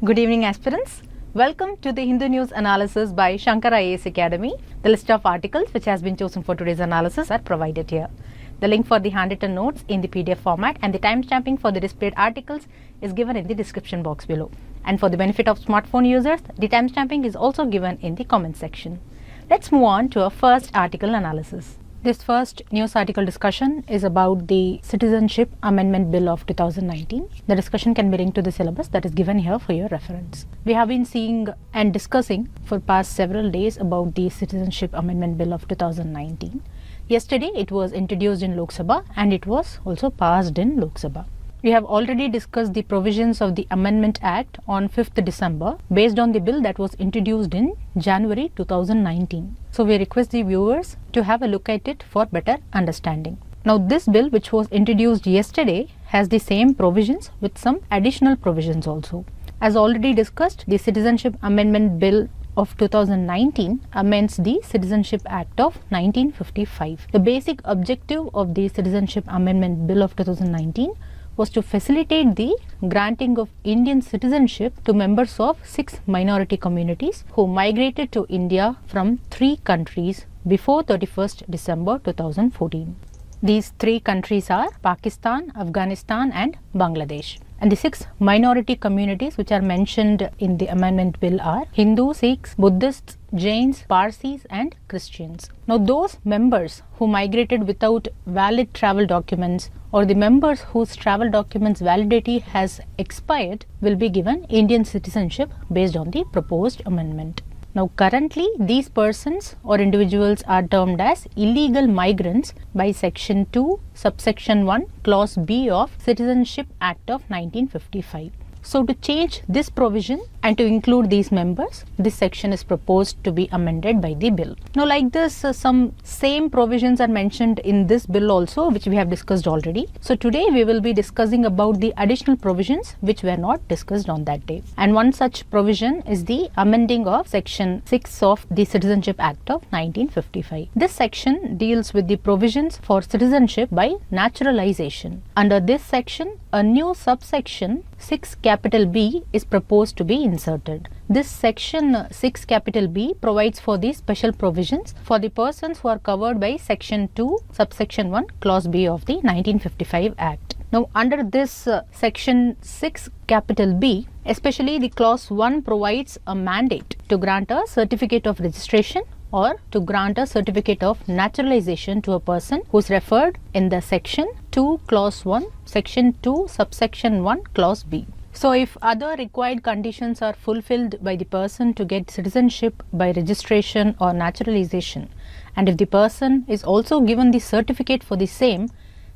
Good evening, aspirants. Welcome to the Hindu News Analysis by Shankar IAS Academy. The list of articles which has been chosen for today's analysis are provided here. The link for the handwritten notes in the PDF format and the timestamping for the displayed articles is given in the description box below. And for the benefit of smartphone users, the timestamping is also given in the comment section. Let's move on to our first article analysis. This first news article discussion is about the Citizenship Amendment Bill of 2019. The discussion can be linked to the syllabus that is given here for your reference. We have been seeing and discussing for past several days about the Citizenship Amendment Bill of 2019. Yesterday it was introduced in Lok Sabha and it was also passed in Lok Sabha. We have already discussed the provisions of the Amendment Act on 5th December based on the bill that was introduced in January 2019. So we request the viewers to have a look at it for better understanding. Now this bill which was introduced yesterday has the same provisions with some additional provisions also. As already discussed, the Citizenship Amendment Bill of 2019 amends the Citizenship Act of 1955. The basic objective of the Citizenship Amendment Bill of 2019 was to facilitate the granting of Indian citizenship to members of 6 minority communities who migrated to India from 3 countries before 31st December 2014. These 3 countries are Pakistan, Afghanistan and Bangladesh. And the 6 minority communities which are mentioned in the amendment bill are Hindu, Sikhs, Buddhists, Jains, Parsis and Christians. Now those members who migrated without valid travel documents or the members whose travel documents validity has expired will be given Indian citizenship based on the proposed amendment. Now currently these persons or individuals are termed as illegal migrants by section 2 subsection 1 clause B of Citizenship Act of 1955. So to change this provision and to include these members, this section is proposed to be amended by the bill. Now like this, some same provisions are mentioned in this bill also, which we have discussed already. So today we will be discussing about the additional provisions which were not discussed on that day. And one such provision is the amending of section 6 of the Citizenship Act of 1955. This section deals with the provisions for citizenship by naturalization. Under this section, a new subsection 6 capital B is proposed to be inserted. This section 6 capital B provides for the special provisions for the persons who are covered by section 2 subsection 1 clause B of the 1955 Act. Now under this section 6 capital B, especially the clause 1 provides a mandate to grant a certificate of registration or to grant a certificate of naturalization to a person who is referred in the section 2 clause 1 section 2 subsection 1 clause B. So if other required conditions are fulfilled by the person to get citizenship by registration or naturalization, and if the person is also given the certificate for the same,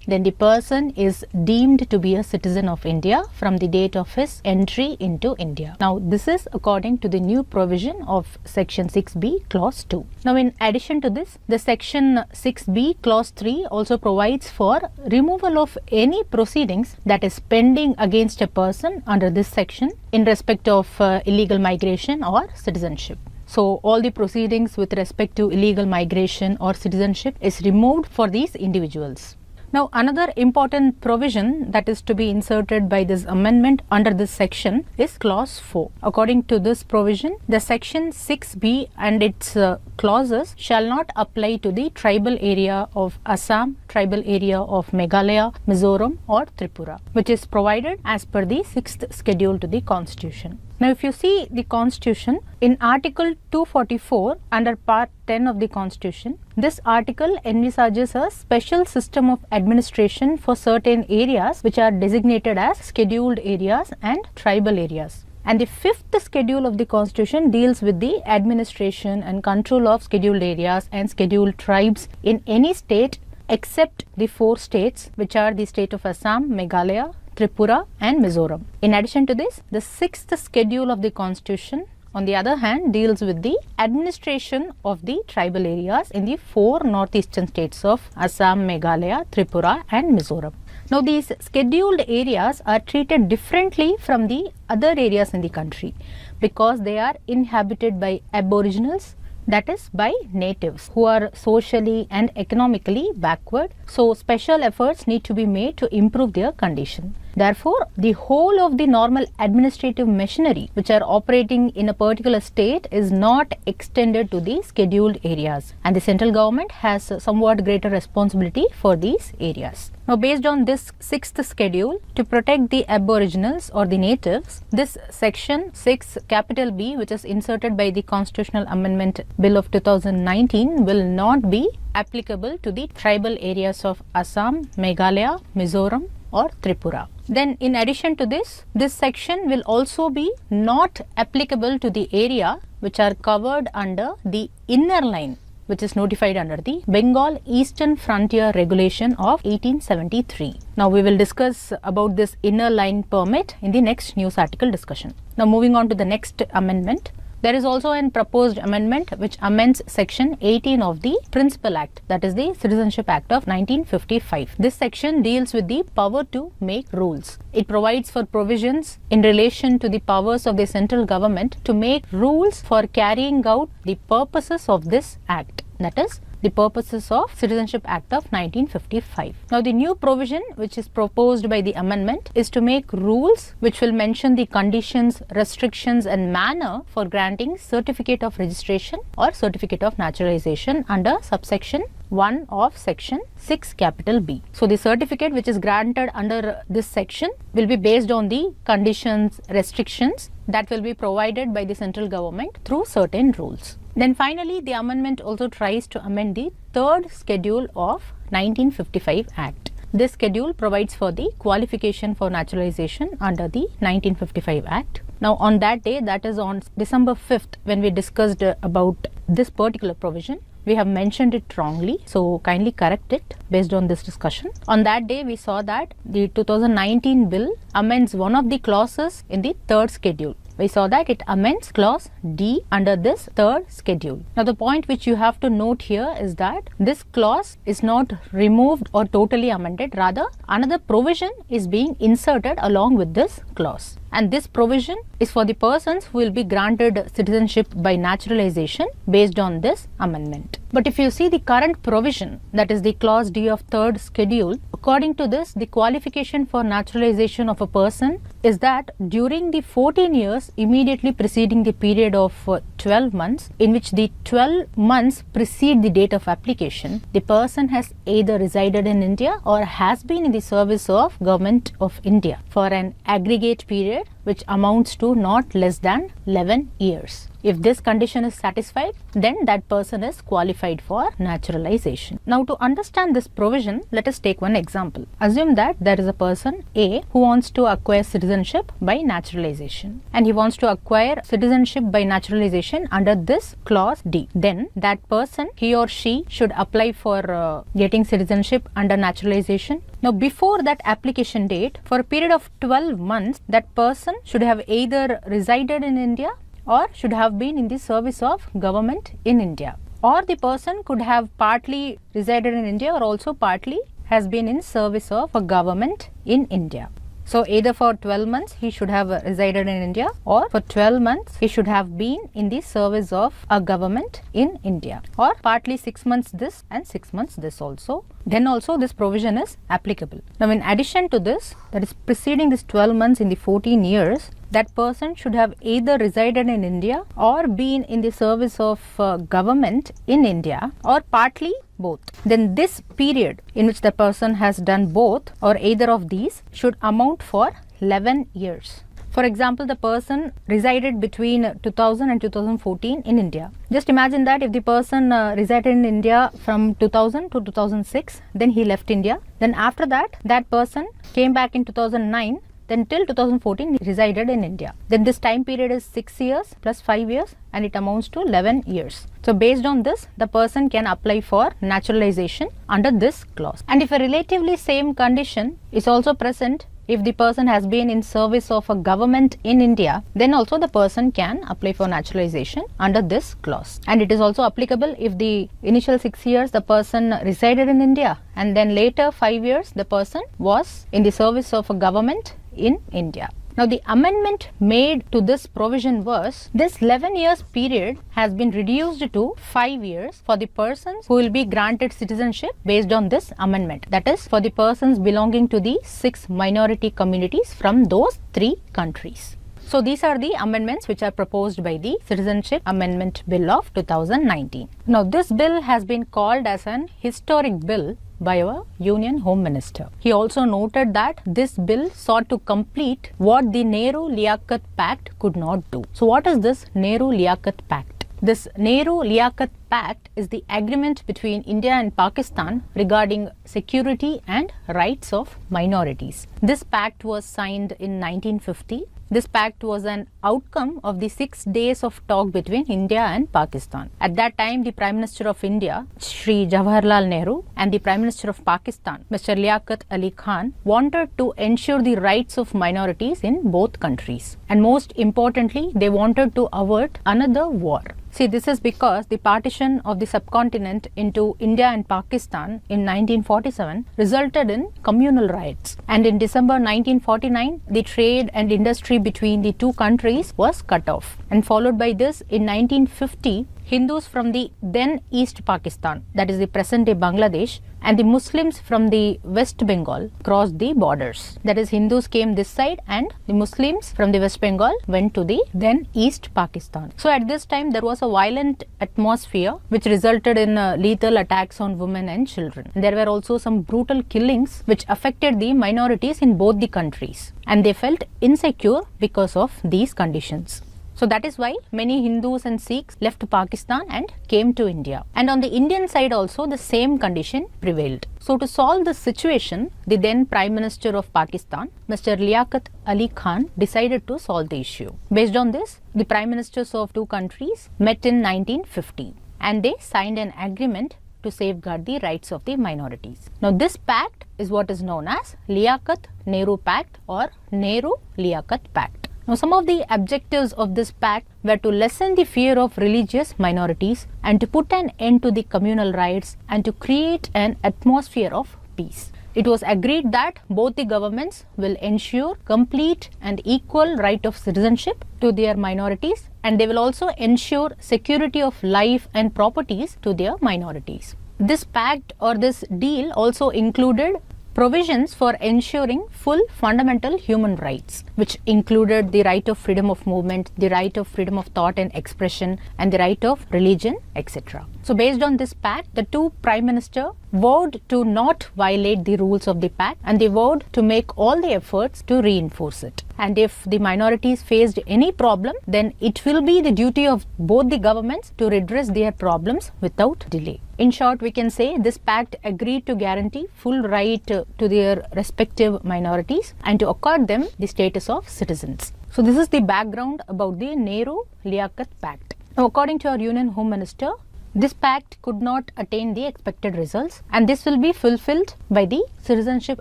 then the person is deemed to be a citizen of India from the date of his entry into India. Now this is according to the new provision of section 6b clause 2. Now in addition to this, the section 6b clause 3 also provides for removal of any proceedings that is pending against a person under this section in respect of illegal migration or citizenship. So all the proceedings with respect to illegal migration or citizenship is removed for these individuals. Now another important provision that is to be inserted by this amendment under this section is clause 4. According to this provision, the section 6b and its clauses shall not apply to the tribal area of Assam, tribal area of Meghalaya, Mizoram or Tripura, which is provided as per the 6th schedule to the Constitution. Now if you see the Constitution, in Article 244 under Part 10 of the Constitution, this article envisages a special system of administration for certain areas which are designated as scheduled areas and tribal areas. And the 5th schedule of the Constitution deals with the administration and control of scheduled areas and scheduled tribes in any state except the 4 states which are the state of Assam, Meghalaya, Tripura and Mizoram. In addition to this, the 6th schedule of the Constitution on the other hand deals with the administration of the tribal areas in the 4 northeastern states of Assam, Meghalaya, Tripura and Mizoram. Now these scheduled areas are treated differently from the other areas in the country because they are inhabited by aboriginals, that is by natives who are socially and economically backward. So special efforts need to be made to improve their condition. Therefore, the whole of the normal administrative machinery which are operating in a particular state is not extended to the scheduled areas, and the central government has somewhat greater responsibility for these areas. Now, based on this 6th schedule, to protect the aboriginals or the natives, this section 6 capital B, which is inserted by the Constitutional Amendment Bill of 2019, will not be applicable to the tribal areas of Assam, Meghalaya, Mizoram or Tripura. Then in addition to this section will also be not applicable to the area which are covered under the inner line, which is notified under the Bengal Eastern Frontier Regulation of 1873. Now we will discuss about this inner line permit in the next news article discussion. Now moving on to the next amendment. There is also a proposed amendment which amends section 18 of the Principal Act, that is the Citizenship Act of 1955. This section deals with the power to make rules. It provides for provisions in relation to the powers of the central government to make rules for carrying out the purposes of this act, that is the purposes of Citizenship Act of 1955. Now the new provision which is proposed by the amendment is to make rules which will mention the conditions, restrictions and manner for granting certificate of registration or certificate of naturalization under subsection 1 of section 6 capital B. So the certificate which is granted under this section will be based on the conditions, restrictions that will be provided by the central government through certain rules. Then finally, the amendment also tries to amend the 3rd schedule of 1955 Act. This schedule provides for the qualification for naturalization under the 1955 Act. Now on that day, that is on December 5th, when we discussed about this particular provision, we have mentioned it wrongly, so kindly correct it based on this discussion. On that day, we saw that the 2019 bill amends one of the clauses in the 3rd schedule. We saw that it amends clause D under this 3rd schedule. Now the point which you have to note here is that this clause is not removed or totally amended, rather another provision is being inserted along with this clause. And this provision is for the persons who will be granted citizenship by naturalization based on this amendment. But if you see the current provision, that is the clause D of 3rd schedule, according to this, the qualification for naturalization of a person is that during the 14 years immediately preceding the period of 12 months, in which the 12 months precede the date of application, the person has either resided in India or has been in the service of Government of India for an aggregate period which amounts to not less than 11 years. If this condition is satisfied, then that person is qualified for naturalization. Now to understand this provision, let us take one example. Assume that there is a person A who wants to acquire citizenship by naturalization, and he wants to acquire citizenship by naturalization under this clause D. Then that person, he or she, should apply for getting citizenship under naturalization. Now before that application date, for a period of 12 months, that person should have either resided in India or should have been in the service of government in India, or the person could have partly resided in India or also partly has been in service of a government in India. So either for 12 months he should have resided in India, or for 12 months he should have been in the service of a government in India, or partly 6 months this and 6 months this also. Then also this provision is applicable. Now in addition to this, that is preceding this 12 months in the 14 years, that person should have either resided in India or been in the service of government in India, or partly both. Then this period in which the person has done both or either of these should amount for 11 years. For example, the person resided between 2000 and 2014 in India. Just imagine that if the person resided in India from 2000 to 2006, then he left India. Then after that, that person came back in 2009. Then till 2014 he resided in India. Then this time period is 6 years plus 5 years, and it amounts to 11 years. So based on this, the person can apply for naturalization under this clause. And if a relatively same condition is also present, if the person has been in service of a government in India, then also the person can apply for naturalization under this clause. And it is also applicable if the initial 6 years the person resided in India, and then later 5 years the person was in the service of a government in India. Now the amendment made to this provision was this 11 years period has been reduced to 5 years for the persons who will be granted citizenship based on this amendment. That is for the persons belonging to the 6 minority communities from those 3 countries. So these are the amendments which are proposed by the Citizenship Amendment Bill of 2019. Now this bill has been called as an historic bill by our Union Home Minister. He also noted that this bill sought to complete what the Nehru-Liaquat Pact could not do. So what is this Nehru-Liaquat Pact? This Nehru-Liaquat Pact is the agreement between India and Pakistan regarding security and rights of minorities. This pact was signed in 1950. This pact was an outcome of the 6 days of talk between India and Pakistan. At that time, the Prime Minister of India, Shri Jawaharlal Nehru, and the Prime Minister of Pakistan, Mr. Liaquat Ali Khan, wanted to ensure the rights of minorities in both countries. And most importantly, they wanted to avert another war. See, this is because the partition of the subcontinent into India and Pakistan in 1947 resulted in communal riots. And in December 1949, the trade and industry between the 2 countries was cut off. And followed by this, in 1950, Hindus from the then East Pakistan, that is the present day Bangladesh, and the Muslims from the West Bengal crossed the borders. That is, Hindus came this side and the Muslims from the West Bengal went to the then East Pakistan. So at this time there was a violent atmosphere which resulted in lethal attacks on women and children. There were also some brutal killings which affected the minorities in both the countries, and they felt insecure because of these conditions. So that is why many Hindus and Sikhs left Pakistan and came to India. And on the Indian side also the same condition prevailed. So to solve this situation, the then Prime Minister of Pakistan, Mr. Liaquat Ali Khan, decided to solve the issue. Based on this, the Prime Ministers of 2 countries met in 1950 and they signed an agreement to safeguard the rights of the minorities. Now this pact is what is known as Liaquat-Nehru Pact or Nehru-Liaquat Pact. Now, some of the objectives of this pact were to lessen the fear of religious minorities and to put an end to the communal riots and to create an atmosphere of peace. It was agreed that both the governments will ensure complete and equal right of citizenship to their minorities, and they will also ensure security of life and properties to their minorities. This pact or this deal also included provisions for ensuring full fundamental human rights, which included the right of freedom of movement, the right of freedom of thought and expression, and the right of religion, etc. So based on this pact, the 2 Prime Ministers vowed to not violate the rules of the pact, and they vowed to make all the efforts to reinforce it. And if the minorities faced any problem, then it will be the duty of both the governments to redress their problems without delay. In short, we can say this pact agreed to guarantee full right to their respective minorities and to accord them the status of citizens. So this is the background about the Nehru-Liaquat Pact. Now, according to our Union Home Minister, this pact could not attain the expected results, and this will be fulfilled by the Citizenship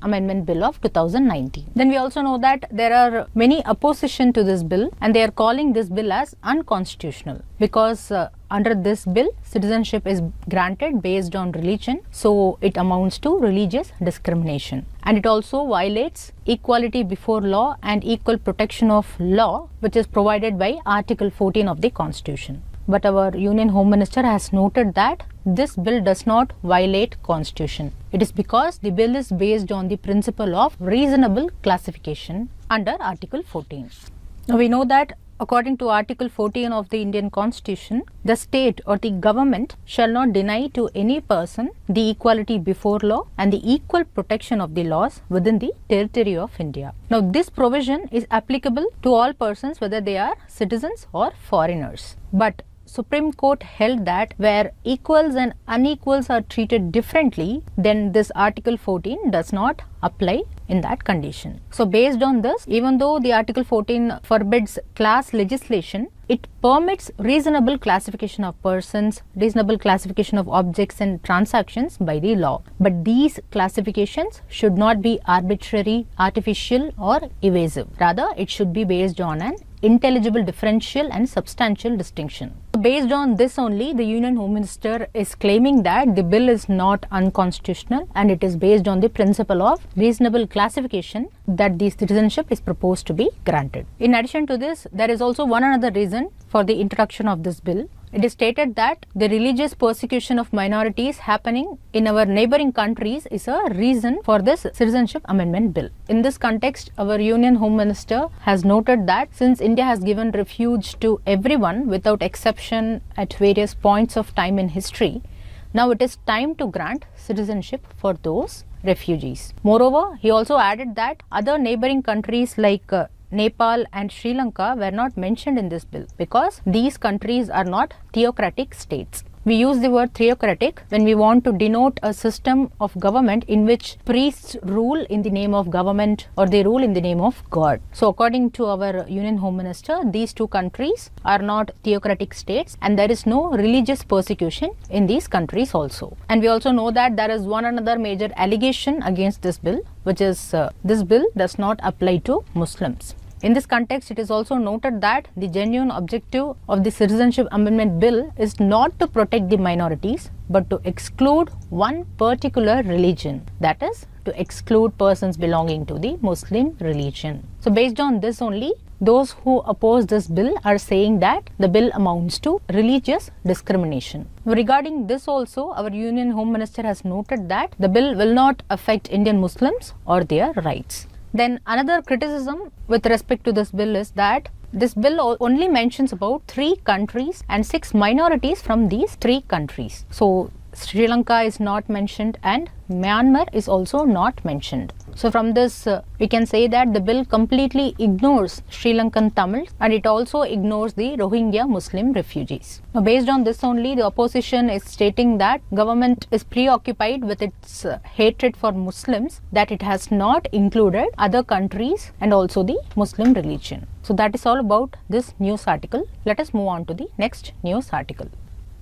Amendment Bill of 2019. Then we also know that there are many opposition to this bill, and they are calling this bill as unconstitutional because under this bill, citizenship is granted based on religion, so it amounts to religious discrimination. And it also violates equality before law and equal protection of law, which is provided by Article 14 of the Constitution. But our Union Home Minister has noted that this bill does not violate Constitution. It is because the bill is based on the principle of reasonable classification under Article 14. Now we know that according to Article 14 of the Indian Constitution, the state or the government shall not deny to any person the equality before law and the equal protection of the laws within the territory of India. Now this provision is applicable to all persons whether they are citizens or foreigners. But Supreme Court held that where equals and unequals are treated differently, then this Article 14 does not apply in that condition. So based on this, even though the Article 14 forbids class legislation, it permits reasonable classification of persons, reasonable classification of objects and transactions by the law. But these classifications should not be arbitrary, artificial or evasive. Rather, it should be based on an intelligible differential and substantial distinction. based on this only, the Union Home Minister is claiming that the bill is not unconstitutional and it is based on the principle of reasonable classification that the citizenship is proposed to be granted. In addition to this, there is also one another reason for the introduction of this bill. It is stated that the religious persecution of minorities happening in our neighboring countries is a reason for this Citizenship Amendment Bill. In this context, our Union Home Minister has noted that since India has given refuge to everyone without exception at various points of time in history, now it is time to grant citizenship for those refugees. Moreover, he also added that other neighboring countries like Nepal and Sri Lanka were not mentioned in this bill because these countries are not theocratic states. We use the word theocratic when we want to denote a system of government in which priests rule in the name of government or they rule in the name of God. So according to our Union Home Minister, these two countries are not theocratic states and there is no religious persecution in these countries also. And we also know that there is one another major allegation against this bill, which is this bill does not apply to Muslims. In this context, it is also noted that the genuine objective of the Citizenship Amendment Bill is not to protect the minorities, but to exclude one particular religion, that is, to exclude persons belonging to the Muslim religion. So, based on this only, those who oppose this bill are saying that the bill amounts to religious discrimination. Regarding this also, our Union Home Minister has noted that the bill will not affect Indian Muslims or their rights. Then another criticism with respect to this bill is that this bill only mentions about 3 countries and 6 minorities from these 3 countries. So Sri Lanka is not mentioned and Myanmar is also not mentioned. So from this we can say that the bill completely ignores Sri Lankan Tamils and it also ignores the Rohingya Muslim refugees. Now, based on this only, the opposition is stating that government is preoccupied with its hatred for Muslims, that it has not included other countries and also the Muslim religion. So that is all about this news article. Let us move on to the next news article.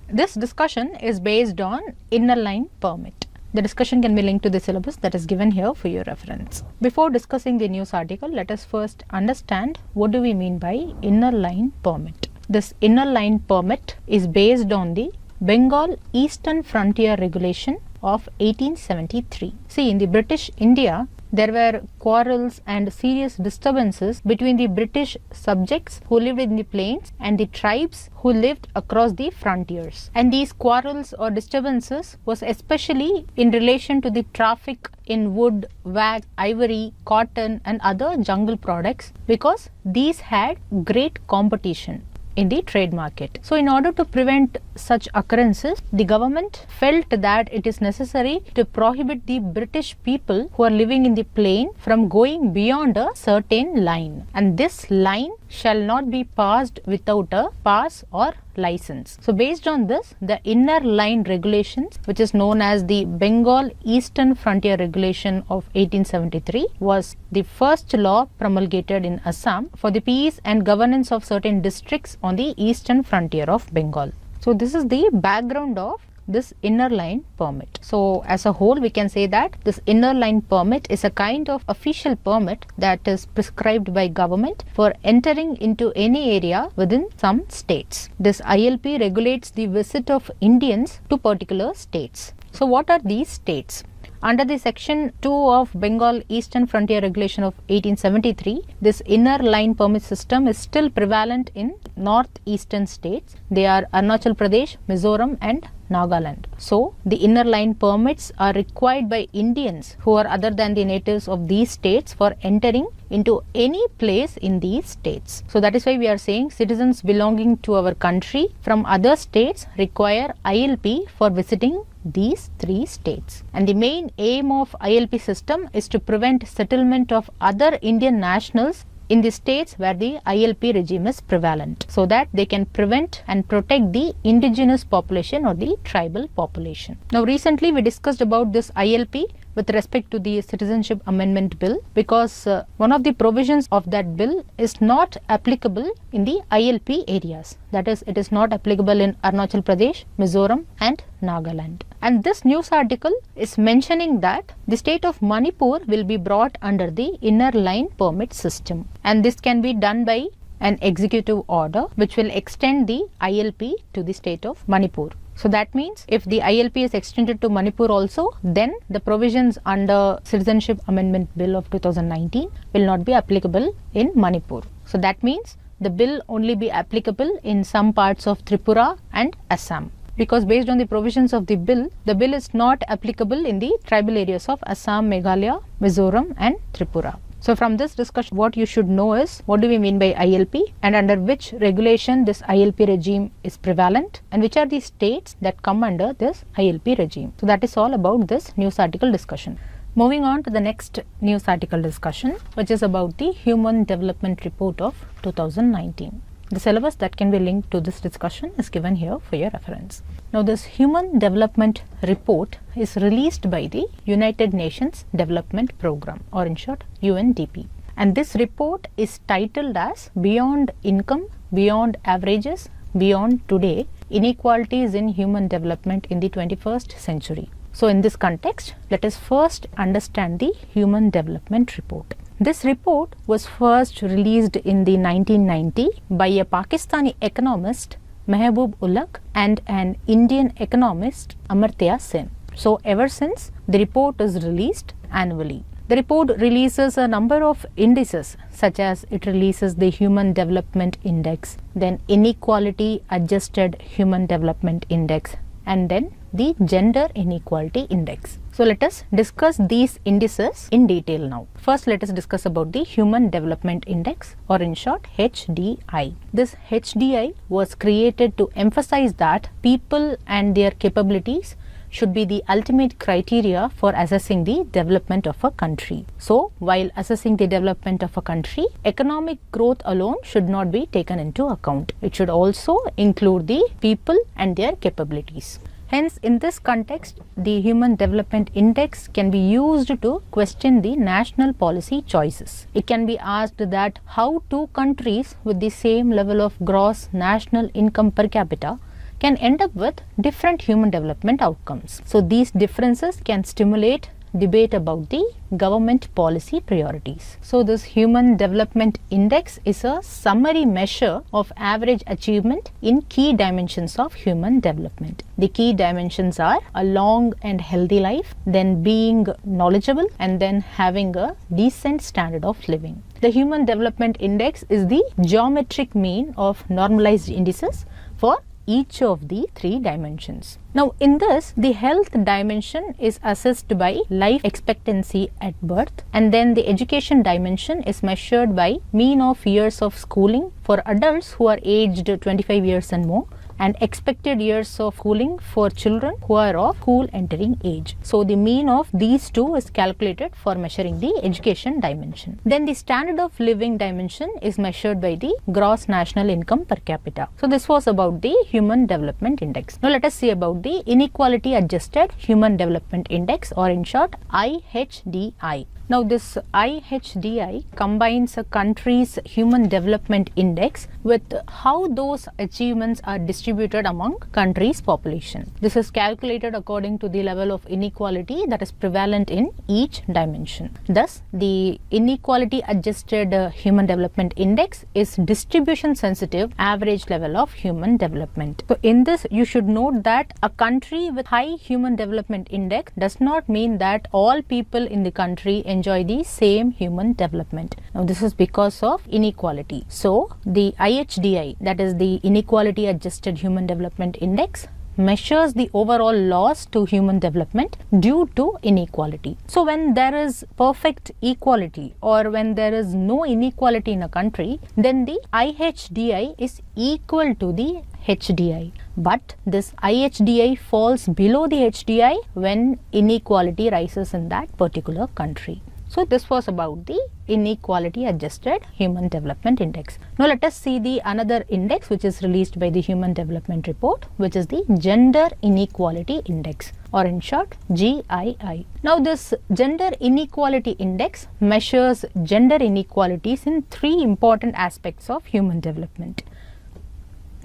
This discussion is based on inner line permit. The discussion can be linked to the syllabus that is given here for your reference. Before discussing the news article, let us first understand what do we mean by inner line permit. This inner line permit is based on the Bengal Eastern Frontier Regulation of 1873. See, in the British India, there were quarrels and serious disturbances between the British subjects who lived in the plains and the tribes who lived across the frontiers. And these quarrels or disturbances was especially in relation to the traffic in wood, wax, ivory, cotton and other jungle products because these had great competition in the trade market. So in order to prevent such occurrences, the government felt that it is necessary to prohibit the British people who are living in the plain from going beyond a certain line, and this line shall not be passed without a pass or license. So based on this, the inner line regulations, which is known as the Bengal Eastern Frontier Regulation of 1873, was the first law promulgated in Assam for the peace and governance of certain districts on the eastern frontier of Bengal. So this is the background of this inner line permit. So as a whole, we can say that this inner line permit is a kind of official permit that is prescribed by government for entering into any area within some states. This ILP regulates the visit of Indians to particular states. So what are these states? Under the section 2 of Bengal Eastern Frontier Regulation of 1873, this inner line permit system is still prevalent in northeastern states. They are Arunachal Pradesh, Mizoram and Nagaland. So the inner line permits are required by Indians who are other than the natives of these states for entering into any place in these states. So that is why we are saying citizens belonging to our country from other states require ILP for visiting these 3 states. And the main aim of ILP system is to prevent settlement of other Indian nationals in the states where the ILP regime is prevalent, so that they can prevent and protect the indigenous population or the tribal population. Now recently we discussed about this ILP with respect to the Citizenship Amendment Bill, because one of the provisions of that bill is not applicable in the ILP areas. That is, it is not applicable in Arunachal Pradesh, Mizoram and Nagaland. And this news article is mentioning that the state of Manipur will be brought under the inner line permit system. And this can be done by an executive order which will extend the ILP to the state of Manipur. So that means if the ILP is extended to Manipur also, then the provisions under Citizenship Amendment Bill of 2019 will not be applicable in Manipur. So that means the bill only be applicable in some parts of Tripura and Assam. Because based on the provisions of the bill is not applicable in the tribal areas of Assam, Meghalaya, Mizoram and Tripura. So from this discussion, what you should know is what do we mean by ILP and under which regulation this ILP regime is prevalent and which are the states that come under this ILP regime. So that is all about this news article discussion. Moving on to the next news article discussion, which is about the Human Development Report of 2019. The syllabus that can be linked to this discussion is given here for your reference. Now this Human Development Report is released by the United Nations Development Programme, or in short UNDP. And this report is titled as Beyond Income, Beyond Averages, Beyond Today, Inequalities in Human Development in the 21st Century. So in this context, let us first understand the Human Development Report. This report was first released in the 1990 by a Pakistani economist Mehboob Ulaq and an Indian economist Amartya Sen. So ever since, the report is released annually. The report releases a number of indices, such as it releases the Human Development Index, then Inequality Adjusted Human Development Index, and then the Gender Inequality Index. So let us discuss these indices in detail now. First, let us discuss about the Human Development Index, or in short HDI. This HDI was created to emphasize that people and their capabilities should be the ultimate criteria for assessing the development of a country. So while assessing the development of a country, economic growth alone should not be taken into account. It should also include the people and their capabilities. Hence, in this context, the Human Development Index can be used to question the national policy choices. It can be asked that how two countries with the same level of gross national income per capita can end up with different human development outcomes. So these differences can stimulate debate about the government policy priorities. So this Human Development Index is a summary measure of average achievement in key dimensions of human development. The key dimensions are a long and healthy life, then being knowledgeable, and then having a decent standard of living. The Human Development Index is the geometric mean of normalized indices for each of the three dimensions. Now in this, the health dimension is assessed by life expectancy at birth, and then the education dimension is measured by mean of years of schooling for adults who are aged 25 years and more, and expected years of schooling for children who are of school entering age. So the mean of these two is calculated for measuring the education dimension. Then the standard of living dimension is measured by the gross national income per capita. So this was about the Human Development Index. Now let us see about the Inequality Adjusted Human Development Index, or in short IHDI. Now this IHDI combines a country's Human Development Index with how those achievements are distributed among country's population. This is calculated according to the level of inequality that is prevalent in each dimension. Thus, the Inequality Adjusted Human Development Index is distribution sensitive average level of human development. So in this, you should note that a country with high Human Development Index does not mean that all people in the country enjoy the same human development. Now this is because of inequality. So the IHDI, that is the Inequality Adjusted Human Development Index, measures the overall loss to human development due to inequality. So when there is perfect equality, or when there is no inequality in a country, then the IHDI is equal to the HDI. But this IHDI falls below the HDI when inequality rises in that particular country. So this was about the Inequality Adjusted Human Development Index. Now let us see the another index which is released by the Human Development Report, which is the Gender Inequality Index, or in short GII. Now this Gender Inequality Index measures gender inequalities in three important aspects of human development.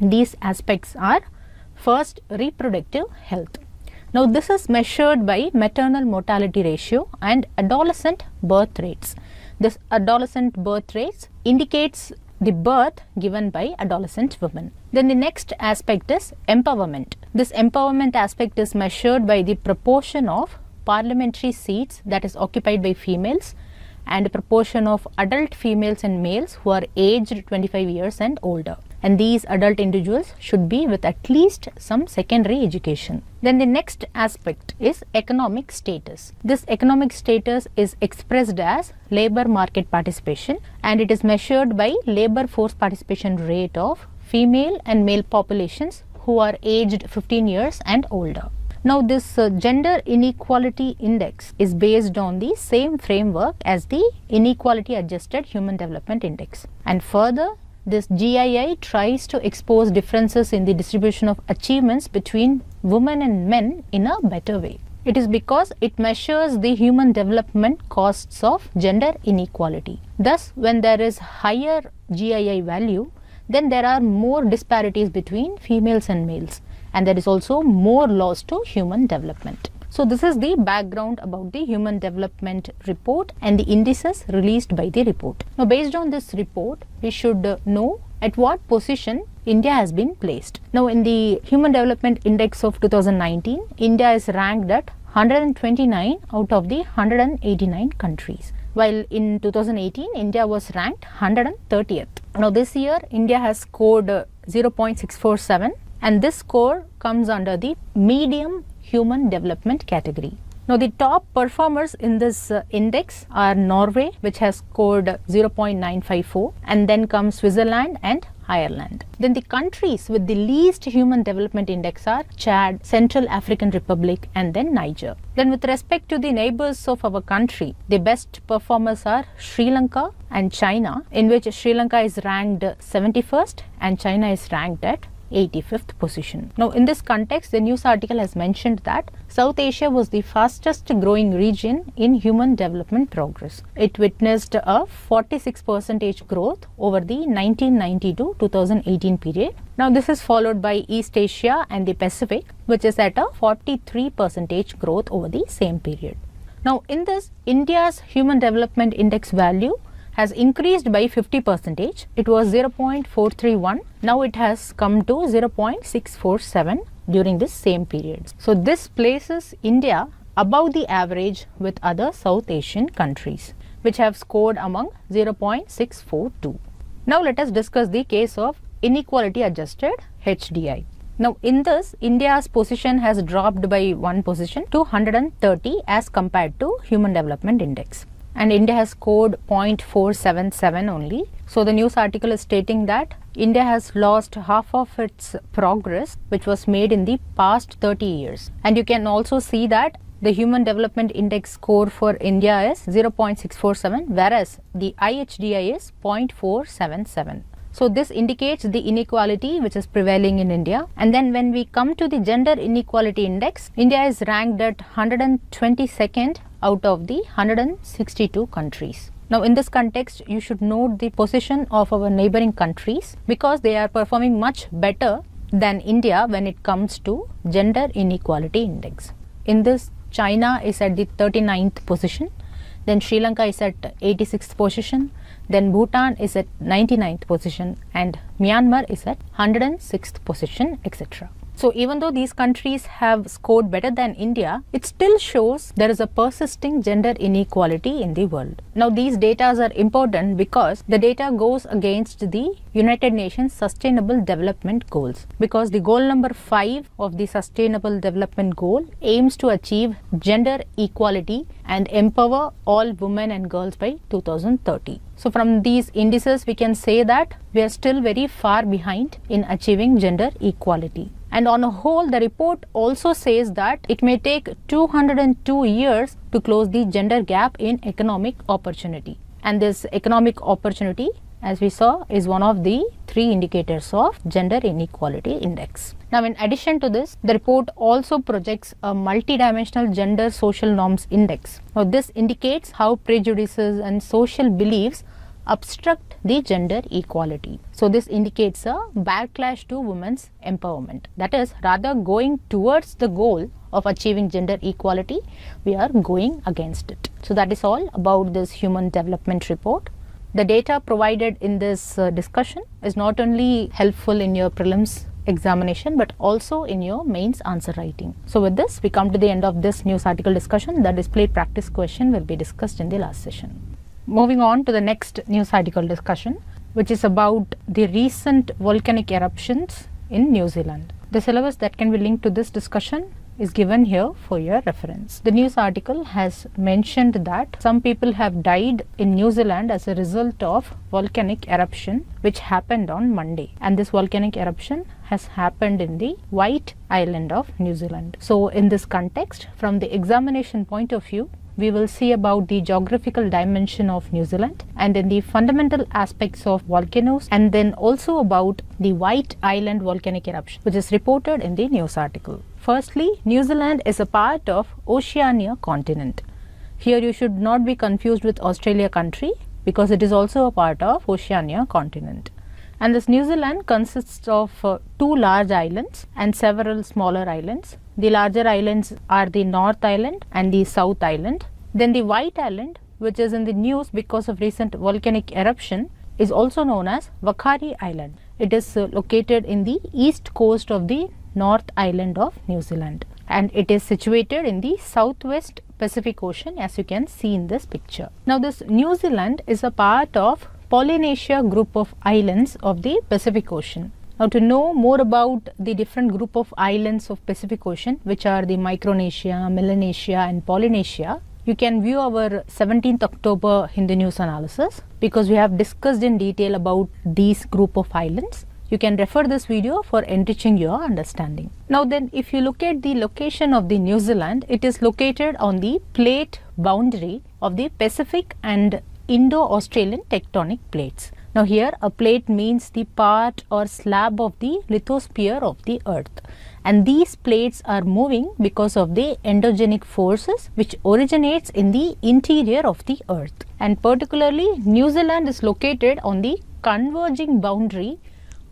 These aspects are: first, reproductive health. Now this is measured by maternal mortality ratio and adolescent birth rates. This adolescent birth rates indicates the birth given by adolescent women. Then the next aspect is empowerment. This empowerment aspect is measured by the proportion of parliamentary seats that is occupied by females and the proportion of adult females and males who are aged 25 years and older. And these adult individuals should be with at least some secondary education. Then the next aspect is economic status. This economic status is expressed as labor market participation, and it is measured by labor force participation rate of female and male populations who are aged 15 years and older. Now this gender inequality index is based on the same framework as the inequality adjusted human development index, and further this GII tries to expose differences in the distribution of achievements between women and men in a better way. It is because it measures the human development costs of gender inequality. Thus, when there is higher GII value, then there are more disparities between females and males, and there is also more loss to human development. So this is the background about the Human Development Report and the indices released by the report. Now based on this report, we should know at what position India has been placed. Now in the Human Development Index of 2019, India is ranked at 129 out of the 189 countries. While in 2018, India was ranked 130th. Now this year, India has scored 0.647, and this score comes under the medium human development category. Now the top performers in this index are Norway, which has scored 0.954, and then comes Switzerland and Ireland. Then the countries with the least human development index are Chad, Central African Republic, and then Niger. Then with respect to the neighbors of our country, the best performers are Sri Lanka and China, in which Sri Lanka is ranked 71st and China is ranked at 85th position. Now in this context, the news article has mentioned that South Asia was the fastest growing region in human development progress. It witnessed a 46% growth over the 1990 to 2018 period. Now this is followed by East Asia and the Pacific, which is at a 43% growth over the same period. Now in this, India's Human Development Index value has increased by 50%. It was 0.431. Now it has come to 0.647 during this same period. So this places India above the average with other South Asian countries, which have scored among 0.642. Now let us discuss the case of inequality adjusted HDI. Now in this, India's position has dropped by 1 position to 130 as compared to Human Development Index. And India has scored 0.477 only. So the news article is stating that India has lost half of its progress which was made in the past 30 years. And you can also see that the Human Development Index score for India is 0.647, whereas the IHDI is 0.477. So this indicates the inequality which is prevailing in India. And then when we come to the Gender Inequality Index, India is ranked at 122nd out of the 162 countries. Now in this context, you should note the position of our neighboring countries because they are performing much better than India when it comes to Gender Inequality Index. In this, China is at the 39th position, then Sri Lanka is at 86th position, then Bhutan is at 99th position, and Myanmar is at 106th position, etc. So even though these countries have scored better than India, it still shows there is a persisting gender inequality in the world. Now these data are important because the data goes against the United Nations Sustainable Development Goals, because the goal number 5 of the Sustainable Development Goal aims to achieve gender equality and empower all women and girls by 2030. So from these indices, we can say that we are still very far behind in achieving gender equality. And on a whole, the report also says that it may take 202 years to close the gender gap in economic opportunity. And this economic opportunity, as we saw, is one of the 3 indicators of Gender Inequality Index. Now in addition to this, the report also projects a multidimensional gender social norms index. Now this indicates how prejudices and social beliefs obstruct the gender equality. So this indicates a backlash to women's empowerment. That is, rather going towards the goal of achieving gender equality, we are going against it. So that is all about this Human Development Report. The data provided in this discussion is not only helpful in your prelims examination but also in your mains answer writing. So with this, we come to the end of this news article discussion. The displayed practice question will be discussed in the last session. Moving on to the next news article discussion, which is about the recent volcanic eruptions in New Zealand. The syllabus that can be linked to this discussion is given here for your reference. The news article has mentioned that some people have died in New Zealand as a result of volcanic eruption which happened on Monday, and this volcanic eruption has happened in the White Island of New Zealand. So in this context, from the examination point of view, we will see about the geographical dimension of New Zealand and then the fundamental aspects of volcanoes, and then also about the White Island volcanic eruption which is reported in the news article. Firstly, New Zealand is a part of Oceania continent. Here you should not be confused with Australia country because it is also a part of Oceania continent. And this New Zealand consists of 2 large islands and several smaller islands. The larger islands are the North Island and the South Island. Then the White Island, which is in the news because of recent volcanic eruption, is also known as Wakari Island. It is located in the east coast of the North Island of New Zealand, and it is situated in the southwest Pacific Ocean, as you can see in this picture. Now this New Zealand is a part of Polynesia group of islands of the Pacific Ocean. Now to know more about the different group of islands of Pacific Ocean, which are the Micronesia, Melanesia and Polynesia, you can view our 17th October Hindu News analysis because we have discussed in detail about these group of islands. You can refer this video for enriching your understanding. Now then, if you look at the location of the New Zealand, it is located on the plate boundary of the Pacific and Indo-Australian tectonic plates. Now here a plate means the part or slab of the lithosphere of the earth, and these plates are moving because of the endogenic forces which originates in the interior of the earth, and particularly New Zealand is located on the converging boundary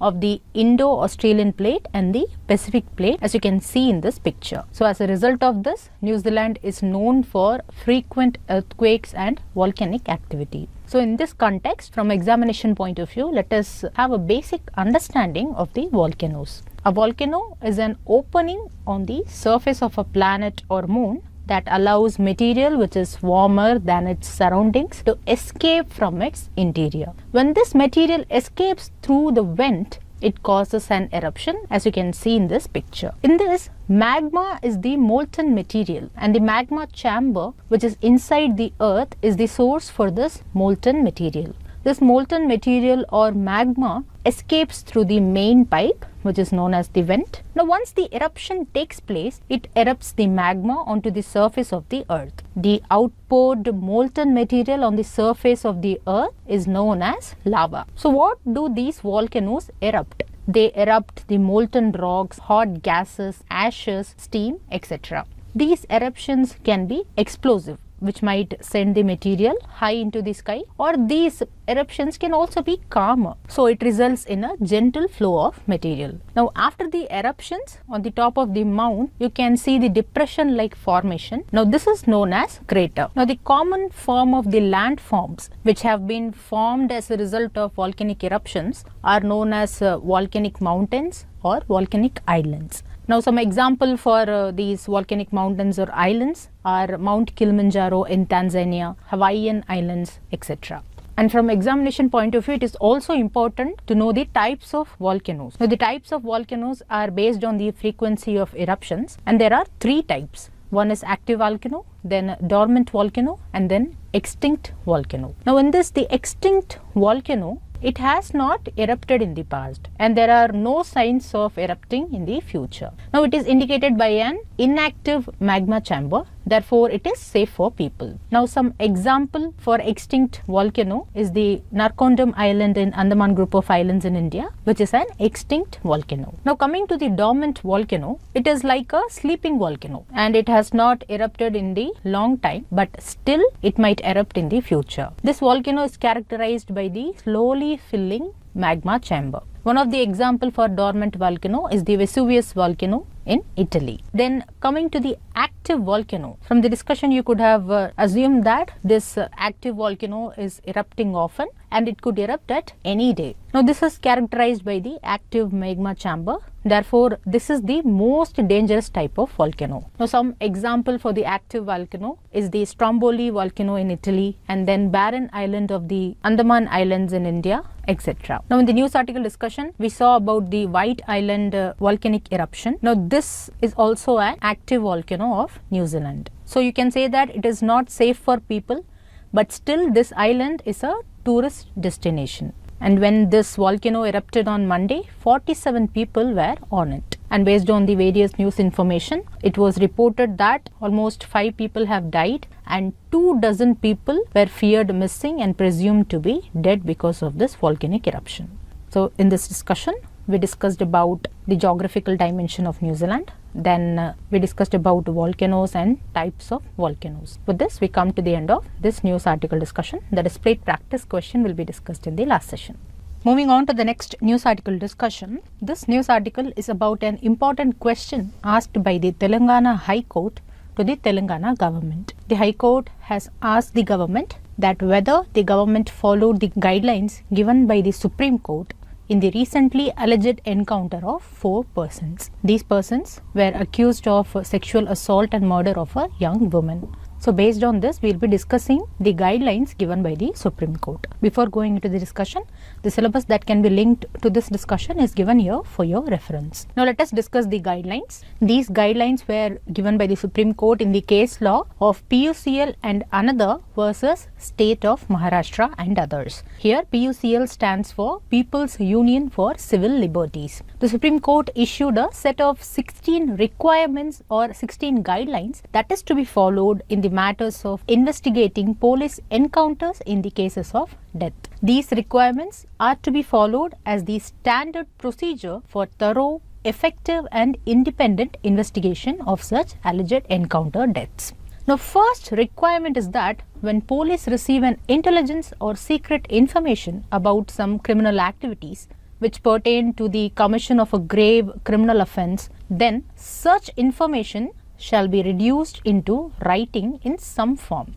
of the Indo-Australian plate and the Pacific plate, as you can see in this picture. So as a result of this, New Zealand is known for frequent earthquakes and volcanic activity. So in this context, from examination point of view, let us have a basic understanding of the volcanoes. A volcano is an opening on the surface of a planet or moon that allows material which is warmer than its surroundings to escape from its interior. When this material escapes through the vent, it causes an eruption, as you can see in this picture. In this, magma is the molten material, and the magma chamber which is inside the earth is the source for this molten material. This molten material or magma escapes through the main pipe, which is known as the vent. Now once the eruption takes place, it erupts the magma onto the surface of the earth. The outpoured molten material on the surface of the earth is known as lava. So what do these volcanoes erupt? They erupt the molten rocks, hot gases, ashes, steam, etc. These eruptions can be explosive, which might send the material high into the sky, or these eruptions can also be calmer. So it results in a gentle flow of material. Now after the eruptions, on the top of the mount, you can see the depression like formation. Now this is known as crater. Now the common form of the landforms which have been formed as a result of volcanic eruptions are known as volcanic mountains or volcanic islands. Now some example for these volcanic mountains or islands are Mount Kilimanjaro in Tanzania, Hawaiian Islands, etc. And from examination point of view, it is also important to know the types of volcanoes. Now the types of volcanoes are based on the frequency of eruptions, and there are 3 types. One is active volcano, then dormant volcano, and then extinct volcano. Now in this, the extinct volcano, it has not erupted in the past, and there are no signs of erupting in the future. Now it is indicated by an inactive magma chamber, therefore it is safe for people. Now some example for extinct volcano is the Narcondam Island in Andaman group of islands in India, which is an extinct volcano. Now coming to the dormant volcano, it is like a sleeping volcano, and it has not erupted in the long time, but still it might erupt in the future. This volcano is characterized by the slowly filling magma chamber. One of the example for dormant volcano is the Vesuvius volcano in Italy. Then coming to the active volcano, from the discussion you could have assumed that this active volcano is erupting often, and it could erupt at any day. Now this is characterized by the active magma chamber. Therefore, this is the most dangerous type of volcano. Now some example for the active volcano is the Stromboli volcano in Italy, and then barren island of the Andaman Islands in India, etc. Now in the news article discussion, we saw about the White Island volcanic eruption. Now this is also an active volcano of New Zealand. So you can say that it is not safe for people, but still this island is a tourist destination. And when this volcano erupted on Monday, 47 people were on it. And based on the various news information, it was reported that almost 5 people have died and 24 people were feared missing and presumed to be dead because of this volcanic eruption. So in this discussion, we discussed about the geographical dimension of New Zealand. Then we discussed about volcanoes and types of volcanoes. With this, we come to the end of this news article discussion. The displayed practice question will be discussed in the last session. Moving on to the next news article discussion. This news article is about an important question asked by the Telangana High Court to the Telangana government. The High Court has asked the government that whether the government followed the guidelines given by the Supreme Court in the recently alleged encounter of 4 persons. These persons were accused of sexual assault and murder of a young woman. So based on this, we will be discussing the guidelines given by the Supreme Court. Before going into the discussion, the syllabus that can be linked to this discussion is given here for your reference. Now let us discuss the guidelines. These guidelines were given by the Supreme Court in the case law of PUCL and another versus State of Maharashtra and others. Here PUCL stands for People's Union for Civil Liberties. The Supreme Court issued a set of 16 requirements or 16 guidelines that is to be followed in the matters of investigating police encounters in the cases of death. These requirements are to be followed as the standard procedure for thorough, effective and independent investigation of such alleged encounter deaths. Now first requirement is that when police receive an intelligence or secret information about some criminal activities which pertain to the commission of a grave criminal offence, then such information shall be reduced into writing in some form.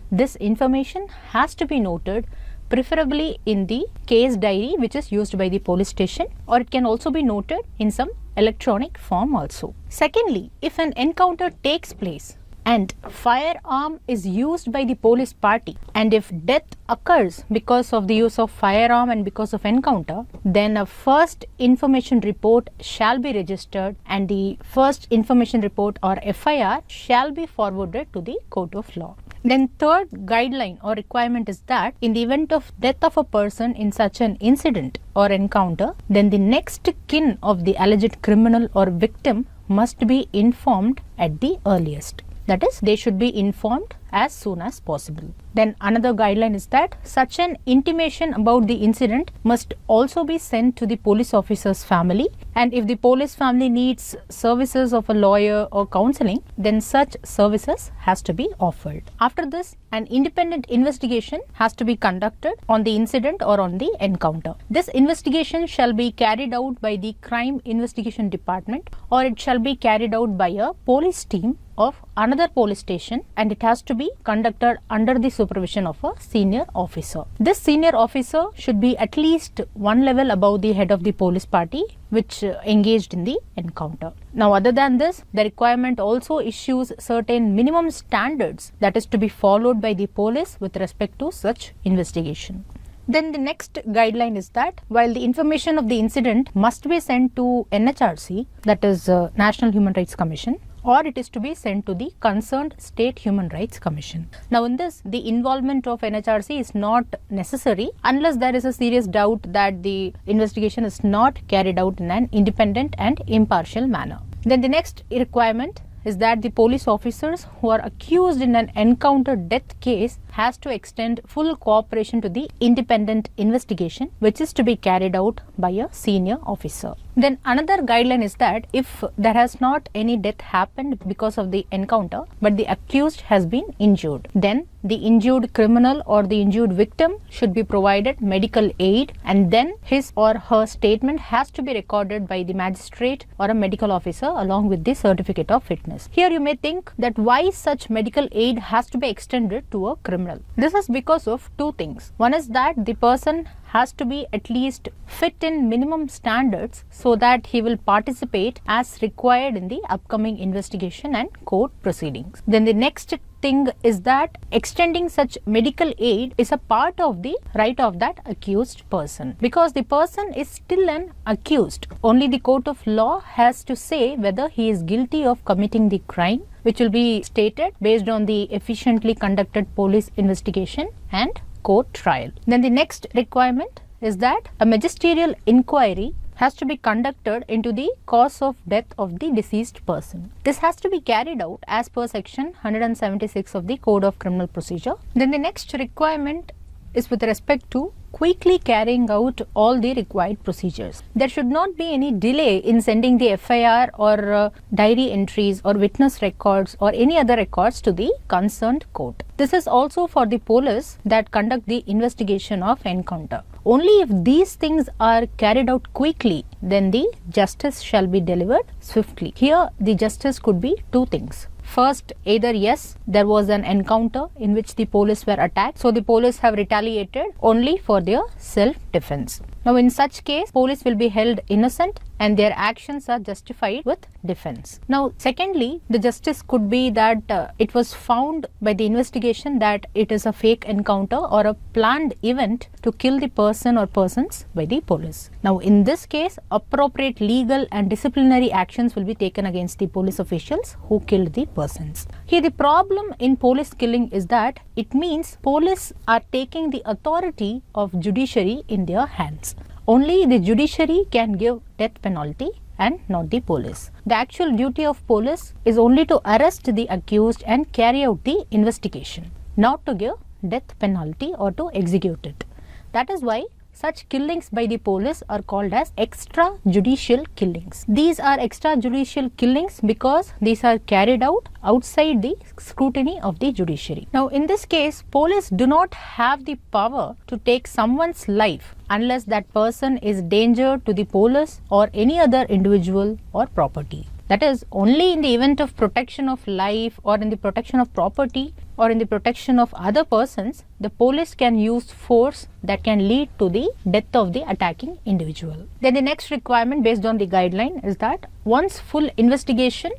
This information has to be noted preferably in the case diary which is used by the police station, or it can also be noted in some electronic form also. Secondly, if an encounter takes place and firearm is used by the police party, and if death occurs because of the use of firearm and because of encounter, then a first information report shall be registered and the first information report or FIR shall be forwarded to the court of law. Then third guideline or requirement is that in the event of death of a person in such an incident or encounter, then the next kin of the alleged criminal or victim must be informed at the earliest. That is, they should be informed as soon as possible. Then another guideline is that such an intimation about the incident must also be sent to the police officer's family, and if the police family needs services of a lawyer or counseling, then such services has to be offered. After this, an independent investigation has to be conducted on the incident or on the encounter. This investigation shall be carried out by the Crime Investigation Department, or it shall be carried out by a police team of another police station, and it has to be conducted under the supervision of a senior officer. This senior officer should be at least one level above the head of the police party which engaged in the encounter. Now other than this, the requirement also issues certain minimum standards that is to be followed by the police with respect to such investigation. Then the next guideline is that while the information of the incident must be sent to NHRC, that is National Human Rights Commission, or it is to be sent to the concerned State Human Rights Commission. Now in this, the involvement of NHRC is not necessary unless there is a serious doubt that the investigation is not carried out in an independent and impartial manner. Then the next requirement is that the police officers who are accused in an encounter death case has to extend full cooperation to the independent investigation which is to be carried out by a senior officer. Then another guideline is that if there has not any death happened because of the encounter, but the accused has been injured, then the injured criminal or the injured victim should be provided medical aid, and then his or her statement has to be recorded by the magistrate or a medical officer along with the certificate of fitness. Here you may think that why such medical aid has to be extended to a criminal. This is because of two things. One is that the person has to be at least fit in minimum standards so that he will participate as required in the upcoming investigation and court proceedings. Then the next thing is that extending such medical aid is a part of the right of that accused person, because the person is still an accused. Only the court of law has to say whether he is guilty of committing the crime, which will be stated based on the efficiently conducted police investigation and court trial. Then the next requirement is that a magisterial inquiry has to be conducted into the cause of death of the deceased person. This has to be carried out as per section 176 of the Code of Criminal Procedure. Then the next requirement is with respect to quickly carrying out all the required procedures. There should not be any delay in sending the FIR or diary entries or witness records or any other records to the concerned court. This is also for the police that conduct the investigation of encounter. Only if these things are carried out quickly, then the justice shall be delivered swiftly. Here the justice could be two things. First, either yes, there was an encounter in which the police were attacked, so the police have retaliated only for their self-defense. Now in such case, police will be held innocent and their actions are justified with defense. Now secondly, the justice could be that it was found by the investigation that it is a fake encounter or a planned event to kill the person or persons by the police. Now in this case, appropriate legal and disciplinary actions will be taken against the police officials who killed the persons. Here the problem in police killing is that it means police are taking the authority of judiciary in their hands. Only the judiciary can give death penalty and not the police. The actual duty of police is only to arrest the accused and carry out the investigation, not to give death penalty or to execute it. That is why such killings by the police are called as extrajudicial killings. These are extrajudicial killings because these are carried out outside the scrutiny of the judiciary. Now in this case, police do not have the power to take someone's life unless that person is danger to the police or any other individual or property. That is, only in the event of protection of life or in the protection of property or in the protection of other persons, the police can use force that can lead to the death of the attacking individual. Then the next requirement based on the guideline is that once full investigation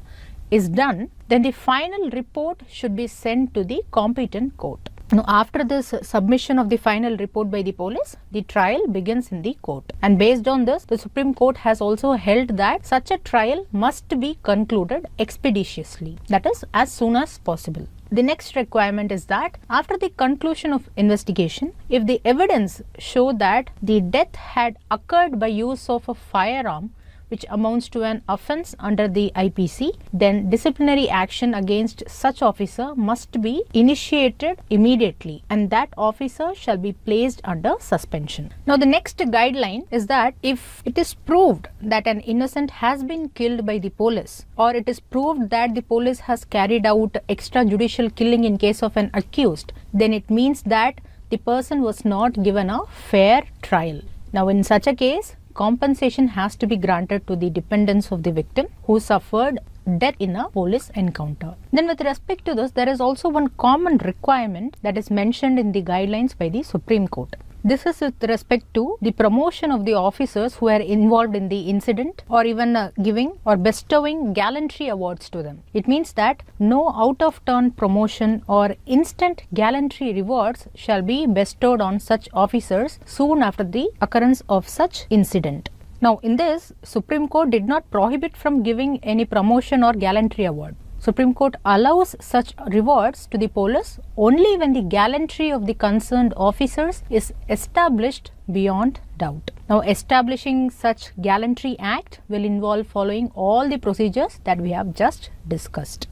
is done, then the final report should be sent to the competent court. Now, after this submission of the final report by the police, the trial begins in the court. And based on this, the Supreme Court has also held that such a trial must be concluded expeditiously, that is, as soon as possible. The next requirement is that after the conclusion of investigation, if the evidence show that the death had occurred by use of a firearm, which amounts to an offence under the IPC, then disciplinary action against such officer must be initiated immediately and that officer shall be placed under suspension. Now the next guideline is that if it is proved that an innocent has been killed by the police, or it is proved that the police has carried out extrajudicial killing in case of an accused, then it means that the person was not given a fair trial. Now in such a case, compensation has to be granted to the dependents of the victim who suffered death in a police encounter. Then with respect to this, there is also one common requirement that is mentioned in the guidelines by the Supreme Court. This is with respect to the promotion of the officers who are involved in the incident, or even giving or bestowing gallantry awards to them. It means that no out-of-turn promotion or instant gallantry rewards shall be bestowed on such officers soon after the occurrence of such incident. Now in this, Supreme Court did not prohibit from giving any promotion or gallantry award. Supreme Court allows such rewards to the police only when the gallantry of the concerned officers is established beyond doubt. Now, establishing such gallantry act will involve following all the procedures that we have just discussed.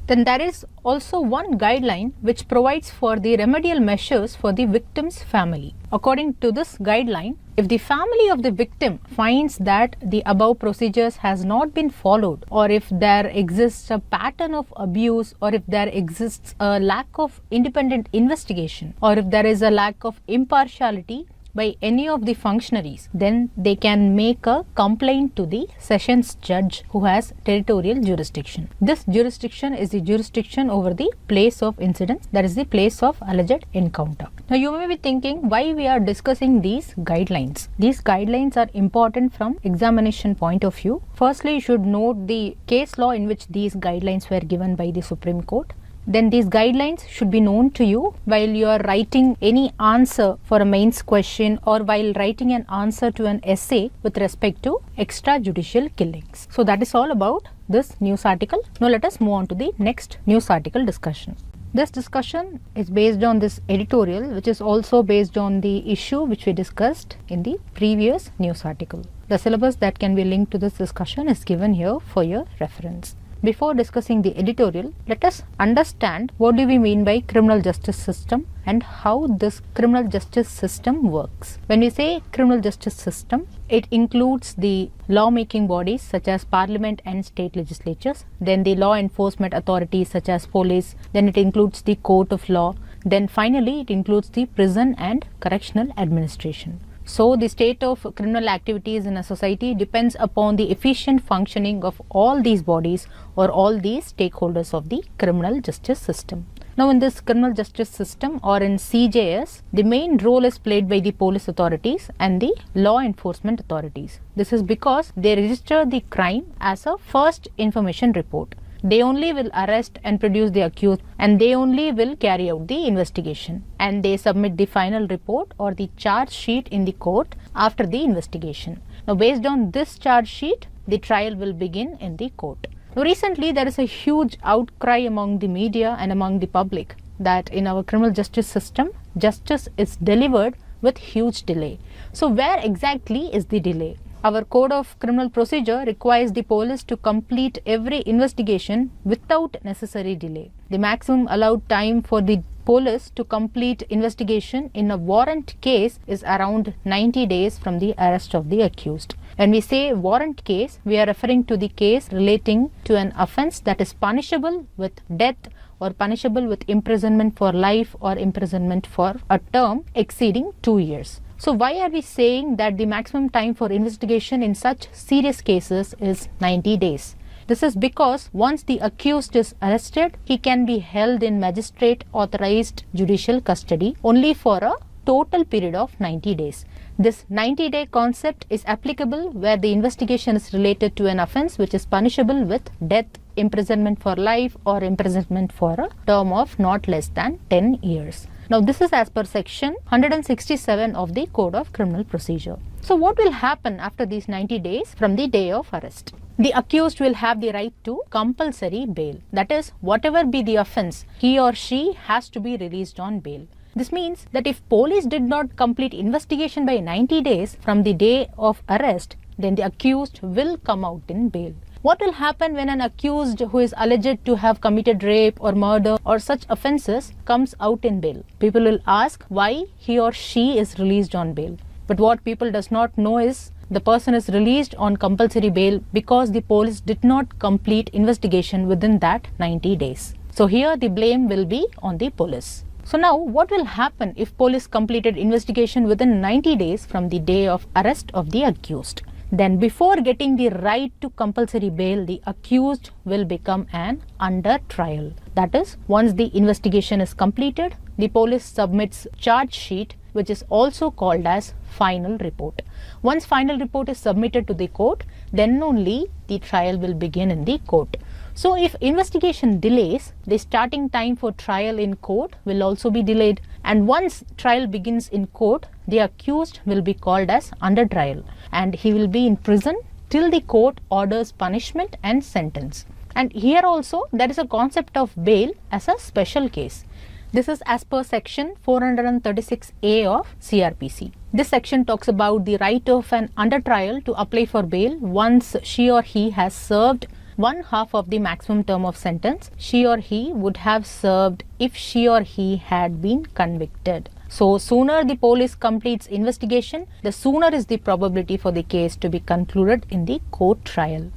Then there is also one guideline which provides for the remedial measures for the victim's family. According to this guideline, if the family of the victim finds that the above procedures has not been followed, or if there exists a pattern of abuse, or if there exists a lack of independent investigation, or if there is a lack of impartiality by any of the functionaries, then they can make a complaint to the sessions judge who has territorial jurisdiction. This jurisdiction is the jurisdiction over the place of incident, that is the place of alleged encounter. Now you may be thinking why we are discussing these guidelines. These guidelines are important from examination point of view. Firstly, you should note the case law in which these guidelines were given by the Supreme Court. Then these guidelines should be known to you while you are writing any answer for a mains question, or while writing an answer to an essay with respect to extrajudicial killings. So that is all about this news article. Now let us move on to the next news article discussion. This discussion is based on this editorial, which is also based on the issue which we discussed in the previous news article. The syllabus that can be linked to this discussion is given here for your reference. Before discussing the editorial, let us understand what do we mean by criminal justice system and how this criminal justice system works. When we say criminal justice system, it includes the lawmaking bodies such as parliament and state legislatures, then the law enforcement authorities such as police, then it includes the court of law, then finally it includes the prison and correctional administration. So the state of criminal activities in a society depends upon the efficient functioning of all these bodies or all these stakeholders of the criminal justice system. Now in this criminal justice system, or in CJS, the main role is played by the police authorities and the law enforcement authorities. This is because they register the crime as a first information report. They only will arrest and produce the accused, and they only will carry out the investigation, and they submit the final report or the charge sheet in the court after the investigation. Now based on this charge sheet, the trial will begin in the court. Now recently there is a huge outcry among the media and among the public that in our criminal justice system, justice is delivered with huge delay. So where exactly is the delay? Our Code of Criminal Procedure requires the police to complete every investigation without necessary delay. The maximum allowed time for the police to complete investigation in a warrant case is around 90 days from the arrest of the accused. When we say warrant case, we are referring to the case relating to an offence that is punishable with death or punishable with imprisonment for life or imprisonment for a term exceeding 2 years. So why are we saying that the maximum time for investigation in such serious cases is 90 days? This is because once the accused is arrested, he can be held in magistrate authorized judicial custody only for a total period of 90 days. This 90-day concept is applicable where the investigation is related to an offence which is punishable with death, imprisonment for life, or imprisonment for a term of not less than 10 years. Now this is as per section 167 of the Code of Criminal Procedure. So what will happen after these 90 days from the day of arrest? The accused will have the right to compulsory bail. That is, whatever be the offence, he or she has to be released on bail. This means that if police did not complete investigation by 90 days from the day of arrest, then the accused will come out in bail. What will happen when an accused who is alleged to have committed rape or murder or such offences comes out in bail? People will ask why he or she is released on bail. But what people does not know is the person is released on compulsory bail because the police did not complete investigation within that 90 days. So here the blame will be on the police. So now what will happen if police completed investigation within 90 days from the day of arrest of the accused? Then before getting the right to compulsory bail, the accused will become an under trial. That is, once the investigation is completed, the police submits charge sheet, which is also called as final report. Once final report is submitted to the court, then only the trial will begin in the court. So if investigation delays, the starting time for trial in court will also be delayed, and once trial begins in court, the accused will be called as under trial and he will be in prison till the court orders punishment and sentence. And here also there is a concept of bail as a special case. This is as per section 436A of CRPC. This section talks about the right of an under trial to apply for bail once she or he has served one half of the maximum term of sentence she or he would have served if she or he had been convicted. So, sooner the police completes investigation, the sooner is the probability for the case to be concluded in the court trial.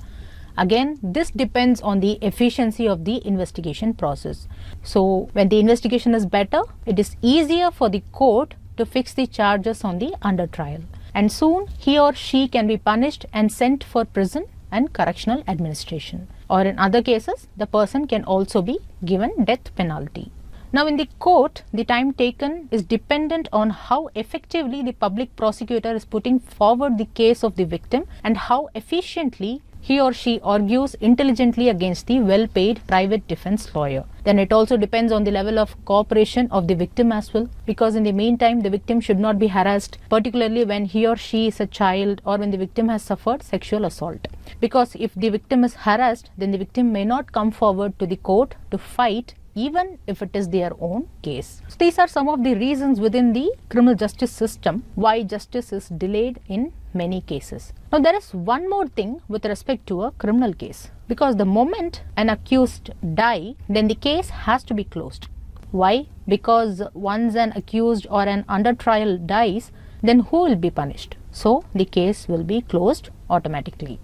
Again, this depends on the efficiency of the investigation process. So, when the investigation is better, it is easier for the court to fix the charges on the under trial. And soon, he or she can be punished and sent for prison and correctional administration. Or in other cases, the person can also be given death penalty. Now, in the court, the time taken is dependent on how effectively the public prosecutor is putting forward the case of the victim and how efficiently he or she argues intelligently against the well-paid private defense lawyer. Then it also depends on the level of cooperation of the victim as well, because in the meantime, the victim should not be harassed, particularly when he or she is a child or when the victim has suffered sexual assault. Because if the victim is harassed, then the victim may not come forward to the court to fight, even if it is their own case. So these are some of the reasons within the criminal justice system why justice is delayed in many cases. Now, there is one more thing with respect to a criminal case, because the moment an accused die, then the case has to be closed. Why? Because once an accused or an under trial dies, then who will be punished? So the case will be closed automatically.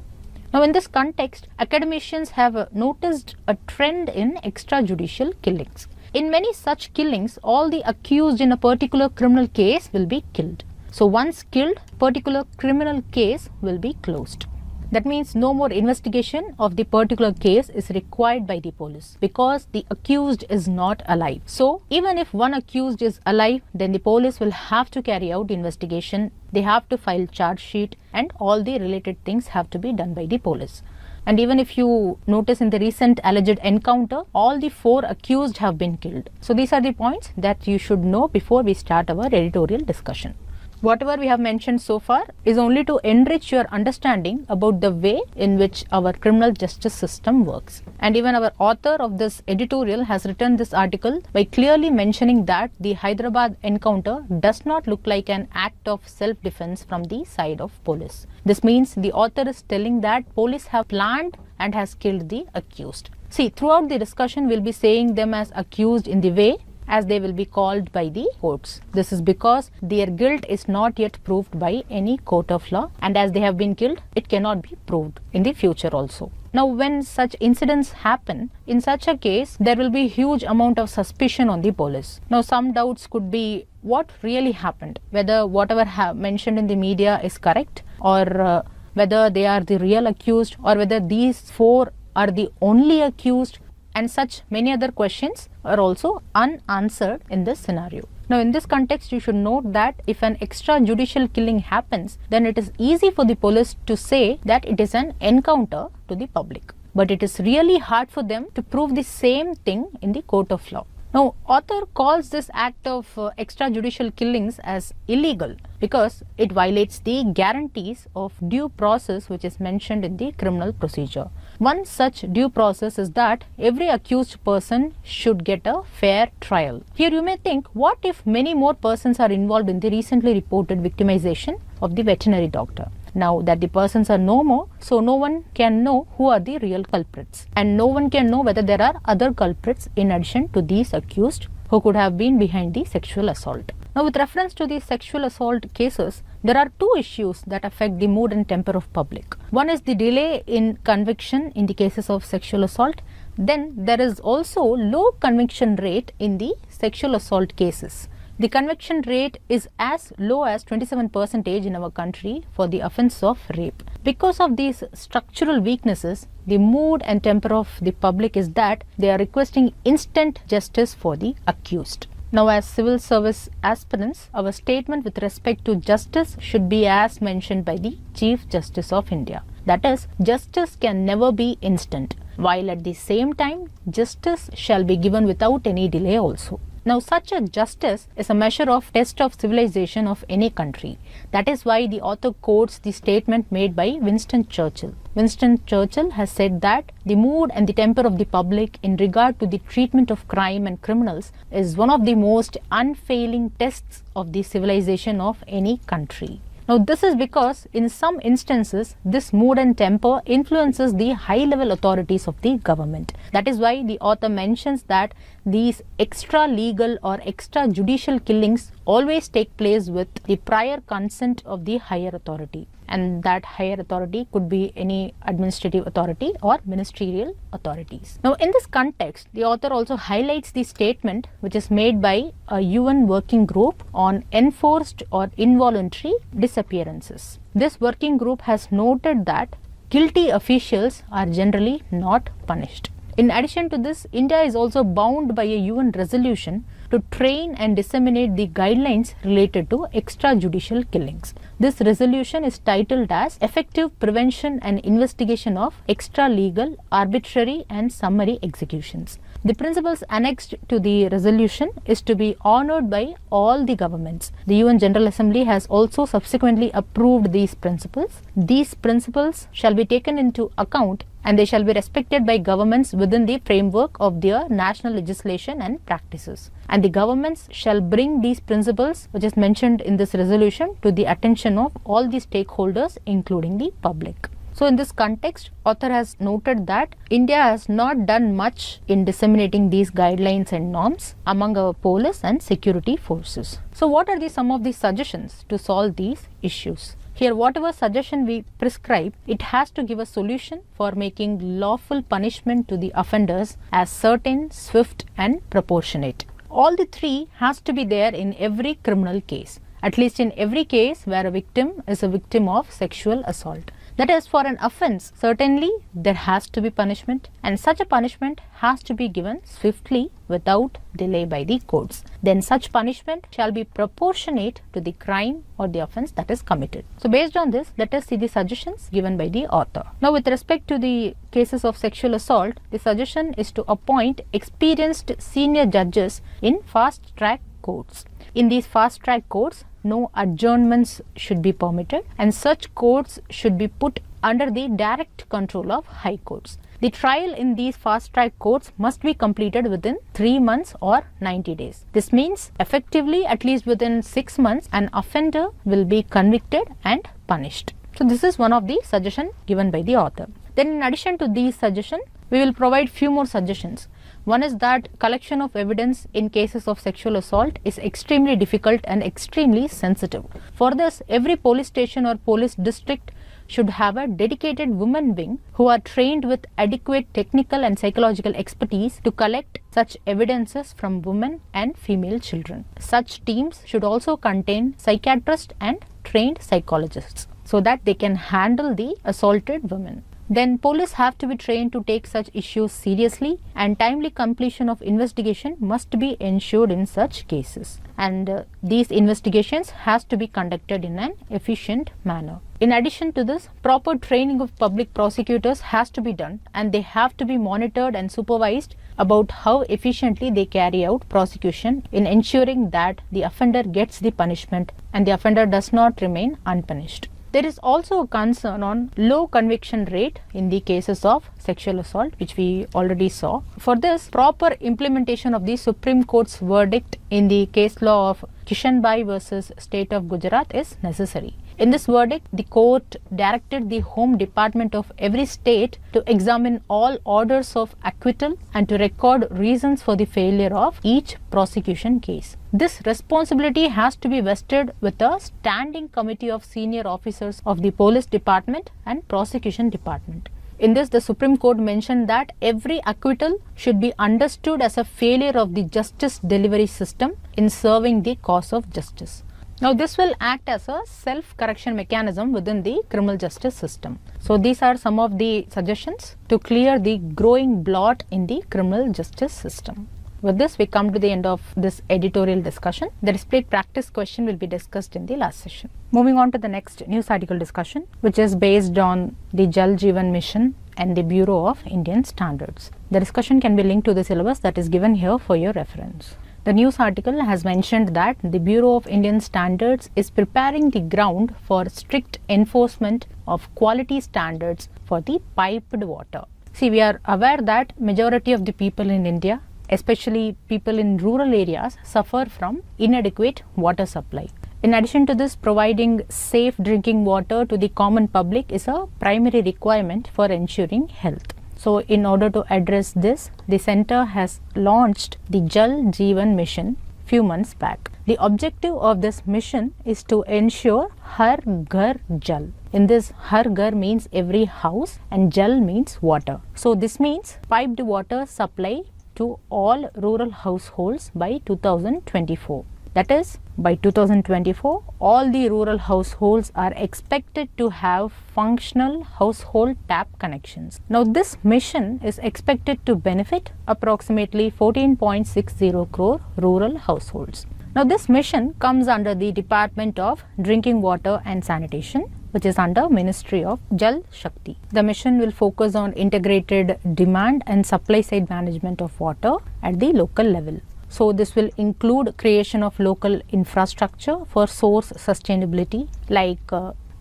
Now, in this context, academicians have noticed a trend in extrajudicial killings. In many such killings, all the accused in a particular criminal case will be killed. So, once killed, particular criminal case will be closed. That means no more investigation of the particular case is required by the police because the accused is not alive. So, even if one accused is alive, then the police will have to carry out investigation. They have to file charge sheet and all the related things have to be done by the police. And even if you notice in the recent alleged encounter, all the 4 accused have been killed. So, these are the points that you should know before we start our editorial discussion. Whatever we have mentioned so far is only to enrich your understanding about the way in which our criminal justice system works. And even our author of this editorial has written this article by clearly mentioning that the Hyderabad encounter does not look like an act of self-defense from the side of police. This means the author is telling that police have planned and has killed the accused. See, throughout the discussion, we'll be saying them as accused in the way as they will be called by the courts. This is because their guilt is not yet proved by any court of law, and as they have been killed, it cannot be proved in the future also. Now, when such incidents happen, in such a case, there will be huge amount of suspicion on the police. Now, some doubts could be what really happened, whether whatever mentioned in the media is correct, or whether they are the real accused, or whether these 4 are the only accused, and such many other questions are also unanswered in this scenario. Now, in this context, you should note that if an extrajudicial killing happens, then it is easy for the police to say that it is an encounter to the public. But it is really hard for them to prove the same thing in the court of law. Now, author calls this act of extrajudicial killings as illegal because it violates the guarantees of due process which is mentioned in the criminal procedure. One such due process is that every accused person should get a fair trial. Here you may think, what if many more persons are involved in the recently reported victimization of the veterinary doctor? Now that the persons are no more, so no one can know who are the real culprits, and no one can know whether there are other culprits in addition to these accused who could have been behind the sexual assault. Now, with reference to these sexual assault cases, there are 2 issues that affect the mood and temper of public. One is the delay in conviction in the cases of sexual assault. Then there is also low conviction rate in the sexual assault cases. The conviction rate is as low as 27% in our country for the offence of rape. Because of these structural weaknesses, the mood and temper of the public is that they are requesting instant justice for the accused. Now, as civil service aspirants, our statement with respect to justice should be as mentioned by the Chief Justice of India. That is, justice can never be instant, while at the same time, justice shall be given without any delay also. Now, such a justice is a measure of test of civilization of any country. That is why the author quotes the statement made by Winston Churchill. Winston Churchill has said that the mood and the temper of the public in regard to the treatment of crime and criminals is one of the most unfailing tests of the civilization of any country. Now this is because in some instances this mood and temper influences the high level authorities of the government. That is why the author mentions that these extra legal or extra judicial killings always take place with the prior consent of the higher authority, and that higher authority could be any administrative authority or ministerial authorities. Now in this context, the author also highlights the statement which is made by a UN working group on enforced or involuntary disappearances. This working group has noted that guilty officials are generally not punished. In addition to this, India is also bound by a UN resolution to train and disseminate the guidelines related to extrajudicial killings. This resolution is titled as Effective Prevention and Investigation of Extra-Legal, Arbitrary and Summary Executions. The principles annexed to the resolution is to be honored by all the governments. The UN General Assembly has also subsequently approved these principles. These principles shall be taken into account and they shall be respected by governments within the framework of their national legislation and practices. And the governments shall bring these principles, which is mentioned in this resolution, to the attention of all the stakeholders, including the public. So in this context, author has noted that India has not done much in disseminating these guidelines and norms among our police and security forces. So what are some of the suggestions to solve these issues? Here, whatever suggestion we prescribe, it has to give a solution for making lawful punishment to the offenders as certain, swift and proportionate. All the three has to be there in every criminal case, at least in every case where a victim is a victim of sexual assault. That is, for an offence, certainly there has to be punishment, and such a punishment has to be given swiftly without delay by the courts. Then such punishment shall be proportionate to the crime or the offence that is committed. So based on this, let us see the suggestions given by the author. Now with respect to the cases of sexual assault, the suggestion is to appoint experienced senior judges in fast track courts. In these fast track courts, no adjournments should be permitted, and such courts should be put under the direct control of high courts. The trial in these fast track courts must be completed within 3 months or 90 days. This means effectively at least within 6 months an offender will be convicted and punished. So this is one of the suggestions given by the author. Then in addition to these suggestions, we will provide few more suggestions. One is that collection of evidence in cases of sexual assault is extremely difficult and extremely sensitive. For this, every police station or police district should have a dedicated women wing who are trained with adequate technical and psychological expertise to collect such evidences from women and female children. Such teams should also contain psychiatrists and trained psychologists so that they can handle the assaulted women. Then police have to be trained to take such issues seriously, and timely completion of investigation must be ensured in such cases. And these investigations has to be conducted in an efficient manner. In addition to this, proper training of public prosecutors has to be done, and they have to be monitored and supervised about how efficiently they carry out prosecution in ensuring that the offender gets the punishment and the offender does not remain unpunished. There is also a concern on low conviction rate in the cases of sexual assault, which we already saw. For this, proper implementation of the Supreme Court's verdict in the case law of Kishanbai versus State of Gujarat is necessary. In this verdict, the court directed the Home Department of every state to examine all orders of acquittal and to record reasons for the failure of each prosecution case. This responsibility has to be vested with a standing committee of senior officers of the police department and prosecution department. In this, the Supreme Court mentioned that every acquittal should be understood as a failure of the justice delivery system in serving the cause of justice. Now, this will act as a self-correction mechanism within the criminal justice system. So, these are some of the suggestions to clear the growing blot in the criminal justice system. With this, we come to the end of this editorial discussion. The displayed practice question will be discussed in the last session. Moving on to the next news article discussion, which is based on the Jal Jeevan Mission and the Bureau of Indian Standards. The discussion can be linked to the syllabus that is given here for your reference. The news article has mentioned that the Bureau of Indian Standards is preparing the ground for strict enforcement of quality standards for the piped water. See, we are aware that majority of the people in India, especially people in rural areas, suffer from inadequate water supply. In addition to this, providing safe drinking water to the common public is a primary requirement for ensuring health. So in order to address this, the center has launched the Jal Jeevan mission few months back. The objective of this mission is to ensure Har Ghar Jal. In this, Har Ghar means every house and Jal means water. So this means piped water supply to all rural households by 2024. That is, by 2024, all the rural households are expected to have functional household tap connections. Now, this mission is expected to benefit approximately 14.60 crore rural households. Now, this mission comes under the Department of Drinking Water and Sanitation, which is under Ministry of Jal Shakti. The mission will focus on integrated demand and supply side management of water at the local level. So this will include creation of local infrastructure for source sustainability, like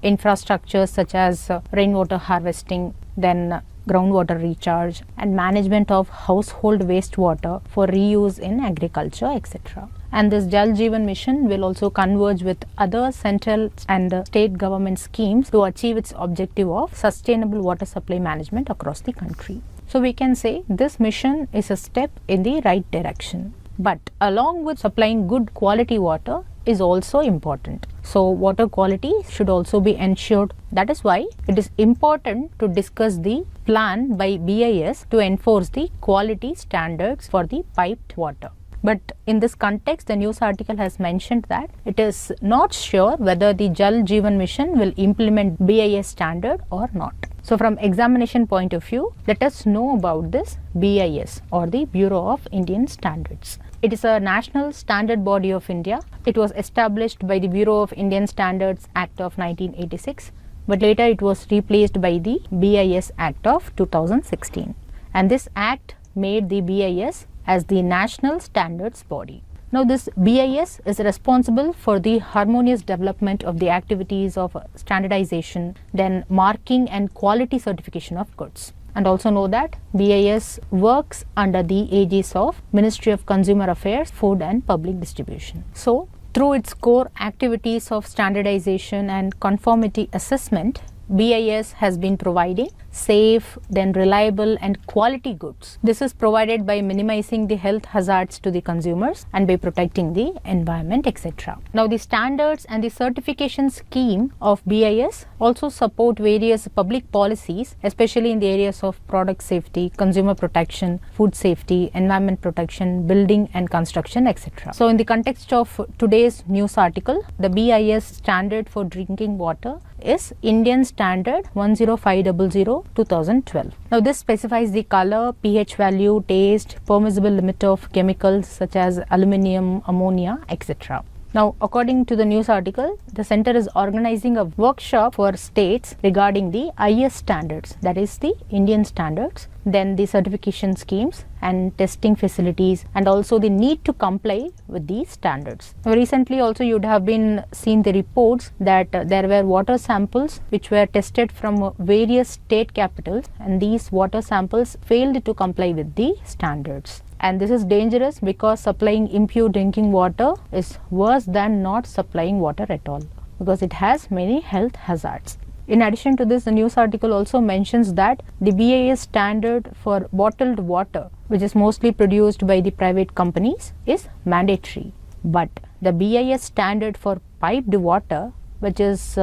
infrastructures such as rainwater harvesting, then groundwater recharge, and management of household wastewater for reuse in agriculture, etc. And this Jal Jeevan mission will also converge with other central and state government schemes to achieve its objective of sustainable water supply management across the country. So we can say this mission is a step in the right direction. But along with supplying good quality water is also important. So water quality should also be ensured. That is why it is important to discuss the plan by BIS to enforce the quality standards for the piped water. But in this context, the news article has mentioned that it is not sure whether the Jal Jeevan mission will implement BIS standard or not. So from examination point of view, let us know about this BIS or the Bureau of Indian Standards. It is a national standard body of India. It was established by the Bureau of Indian Standards Act of 1986, but later it was replaced by the BIS Act of 2016. And this act made the BIS as the national standards body. Now this BIS is responsible for the harmonious development of the activities of standardization, then marking and quality certification of goods. And also know that BIS works under the aegis of Ministry of Consumer Affairs, Food and Public Distribution. So through its core activities of standardization and conformity assessment, BIS has been providing safe, then reliable and quality goods. This is provided by minimizing the health hazards to the consumers and by protecting the environment, etc. Now the standards and the certification scheme of BIS also support various public policies, especially in the areas of product safety, consumer protection, food safety, environment protection, building and construction, etc. So in the context of today's news article, the BIS standard for drinking water is Indian Standard 10500/2012. Now this specifies the color, pH value, taste, permissible limit of chemicals such as aluminium, ammonia, etc. Now, according to the news article, the center is organizing a workshop for states regarding the IS standards, that is the Indian standards, then the certification schemes and testing facilities, and also the need to comply with these standards. Now, recently also you would have been seen the reports that there were water samples which were tested from various state capitals, and these water samples failed to comply with the standards. And this is dangerous because supplying impure drinking water is worse than not supplying water at all, because it has many health hazards. In addition to this, the news article also mentions that the BIS standard for bottled water, which is mostly produced by the private companies, is mandatory. But the BIS standard for piped water, which is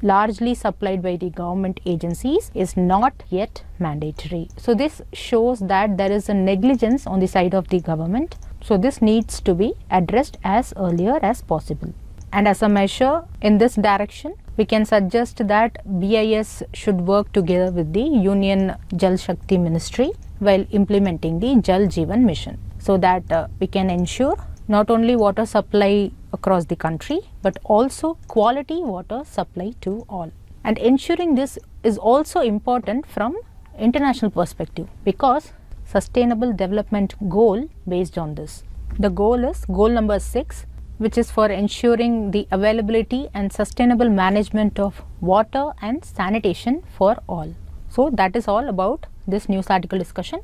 largely supplied by the government agencies, is not yet mandatory. So this shows that there is a negligence on the side of the government. So this needs to be addressed as earlier as possible. And as a measure in this direction, we can suggest that BIS should work together with the Union Jal Shakti Ministry while implementing the Jal Jeevan mission, so that we can ensure not only water supply across the country, but also quality water supply to all. And ensuring this is also important from international perspective, because sustainable development goal based on this. The goal is goal number 6, which is for ensuring the availability and sustainable management of water and sanitation for all. So that is all about this news article discussion.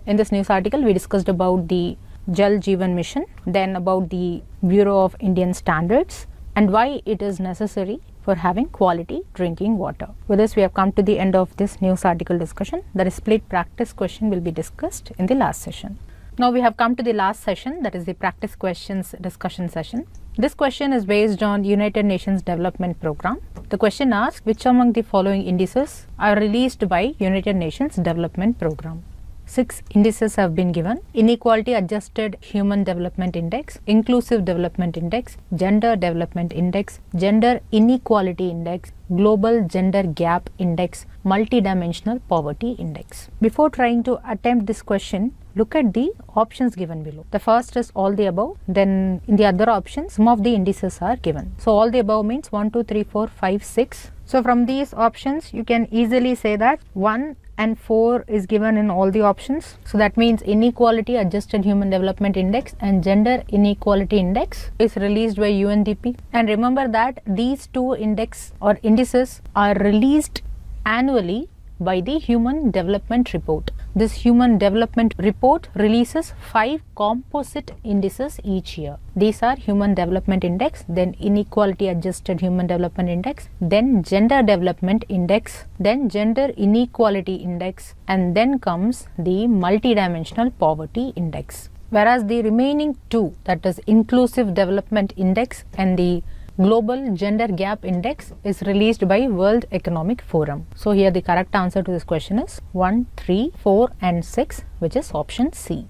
In this news article, we discussed about the Jal Jeevan mission, then about the Bureau of Indian Standards, and why it is necessary for having quality drinking water. With this, we have come to the end of this news article discussion. The split practice question will be discussed in the last session. Now we have come to the last session, that is the practice questions discussion session. This question is based on United Nations Development Program. The question asks, which among the following indices are released by United Nations Development Program? 6 indices have been given: Inequality Adjusted Human Development Index, Inclusive Development Index, Gender Development Index, Gender Inequality Index, Global Gender Gap Index, Multidimensional Poverty Index. Before trying to attempt this question, look at the options given below. The first is all the above, then in the other options some of the indices are given. So all the above means 1, 2, 3, 4, 5, 6. So from these options you can easily say that 1 and 4 is given in all the options. So that means Inequality Adjusted Human Development Index and Gender Inequality Index is released by UNDP. And remember that these two index or indices are released annually by the Human Development Report. This Human Development Report releases 5 composite indices each year. These are Human Development Index, then Inequality Adjusted Human Development Index, then Gender Development Index, then Gender Inequality Index, and then comes the Multidimensional Poverty Index. Whereas the remaining two, that is Inclusive Development Index and the Global Gender Gap Index, is released by World Economic Forum. So here the correct answer to this question is 1, 3, 4 and 6, which is option C.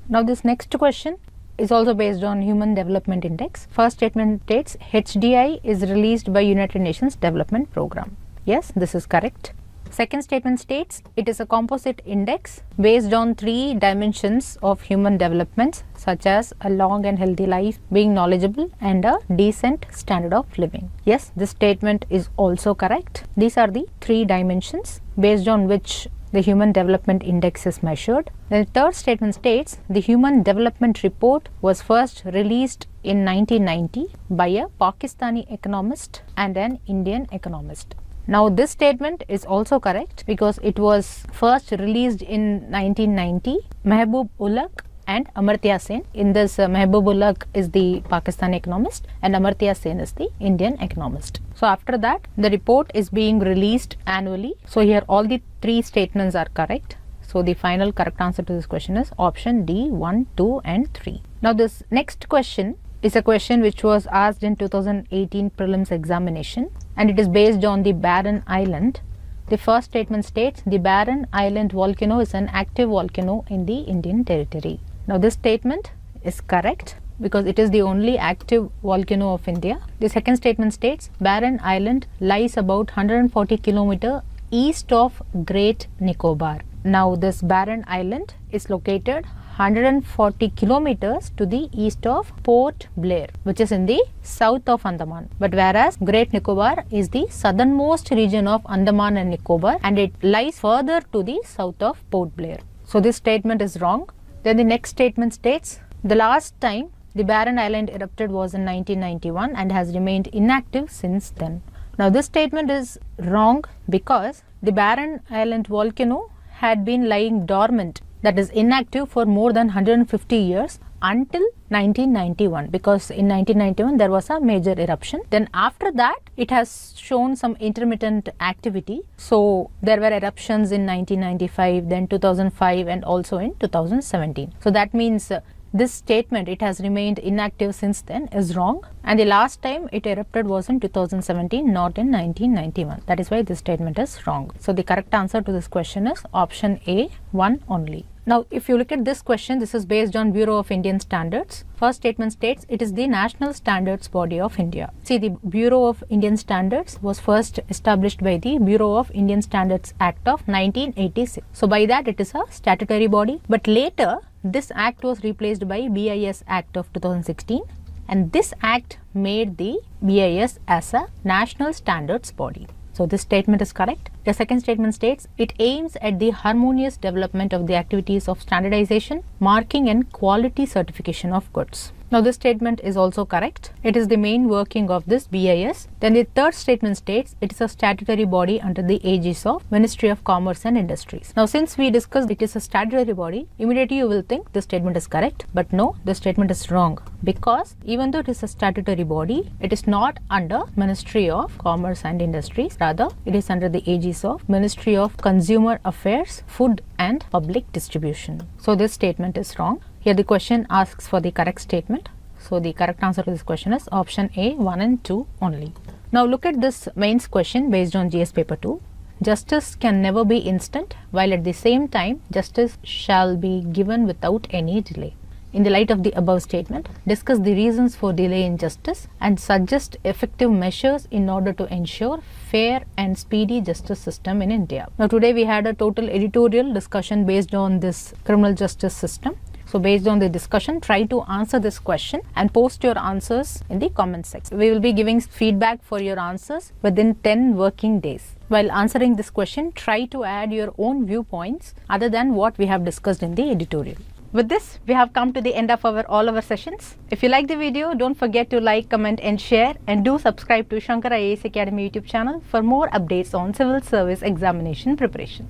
Now this next question is also based on Human Development Index. First statement states HDI is released by United Nations Development Program. Yes, this is correct. Second statement states it is a composite index based on 3 dimensions of human development, such as a long and healthy life, being knowledgeable, and a decent standard of living. Yes, this statement is also correct. These are the 3 dimensions based on which the Human Development Index is measured. The third statement states the Human Development Report was first released in 1990 by a Pakistani economist and an Indian economist. Now this statement is also correct because it was first released in 1990. Mehboob Ulaq and Amartya Sen. In this, Mehboob Ulaq is the Pakistani economist and Amartya Sen is the Indian economist. So after that, the report is being released annually. So here all the 3 statements are correct. So the final correct answer to this question is option D, 1, 2 and 3. Now this next question is a question which was asked in 2018 prelims examination, and it is based on the Barren Island. The first statement states the Barren Island volcano is an active volcano in the Indian territory. Now this statement is correct because it is the only active volcano of India. The second statement states Barren Island lies about 140 km east of Great Nicobar. Now this Barren Island is located 140 kilometers to the east of Port Blair, which is in the south of Andaman. But whereas Great Nicobar is the southernmost region of Andaman and Nicobar, and it lies further to the south of Port Blair. So this statement is wrong. Then the next statement states the last time the Barren Island erupted was in 1991 and has remained inactive since then. Now this statement is wrong because the Barren Island volcano had been lying dormant, that is inactive, for more than 150 years until 1991, because in 1991 there was a major eruption. Then after that it has shown some intermittent activity. So there were eruptions in 1995, then 2005 and also in 2017. So that means this statement, it has remained inactive since then, is wrong, and the last time it erupted was in 2017, not in 1991. That is why this statement is wrong. So the correct answer to this question is option A, 1 only. Now if you look at this question, this is based on Bureau of Indian Standards. First statement states it is the national standards body of India. See, the Bureau of Indian Standards was first established by the Bureau of Indian Standards Act of 1986. So by that it is a statutory body, but later this act was replaced by BIS Act of 2016, and this act made the BIS as a national standards body. So this statement is correct. The second statement states, it aims at the harmonious development of the activities of standardization, marking and quality certification of goods. Now this statement is also correct. It is the main working of this BIS. Then the third statement states it is a statutory body under the aegis of Ministry of Commerce and Industries. Now since we discussed it is a statutory body, immediately you will think this statement is correct. But no, this statement is wrong, because even though it is a statutory body, it is not under Ministry of Commerce and Industries. Rather, it is under the aegis of Ministry of Consumer Affairs, Food and Public Distribution. So this statement is wrong. Here the question asks for the correct statement. So the correct answer to this question is option A, 1 and 2 only. Now look at this mains question based on GS paper 2. Justice can never be instant, while at the same time justice shall be given without any delay. In the light of the above statement, discuss the reasons for delay in justice and suggest effective measures in order to ensure fair and speedy justice system in India. Now today we had a total editorial discussion based on this criminal justice system. So based on the discussion, try to answer this question and post your answers in the comment section. We will be giving feedback for your answers within 10 working days. While answering this question, try to add your own viewpoints other than what we have discussed in the editorial. With this, we have come to the end of all our sessions. If you like the video, don't forget to like, comment and share, and do subscribe to Shankara IAS Academy YouTube channel for more updates on civil service examination preparation.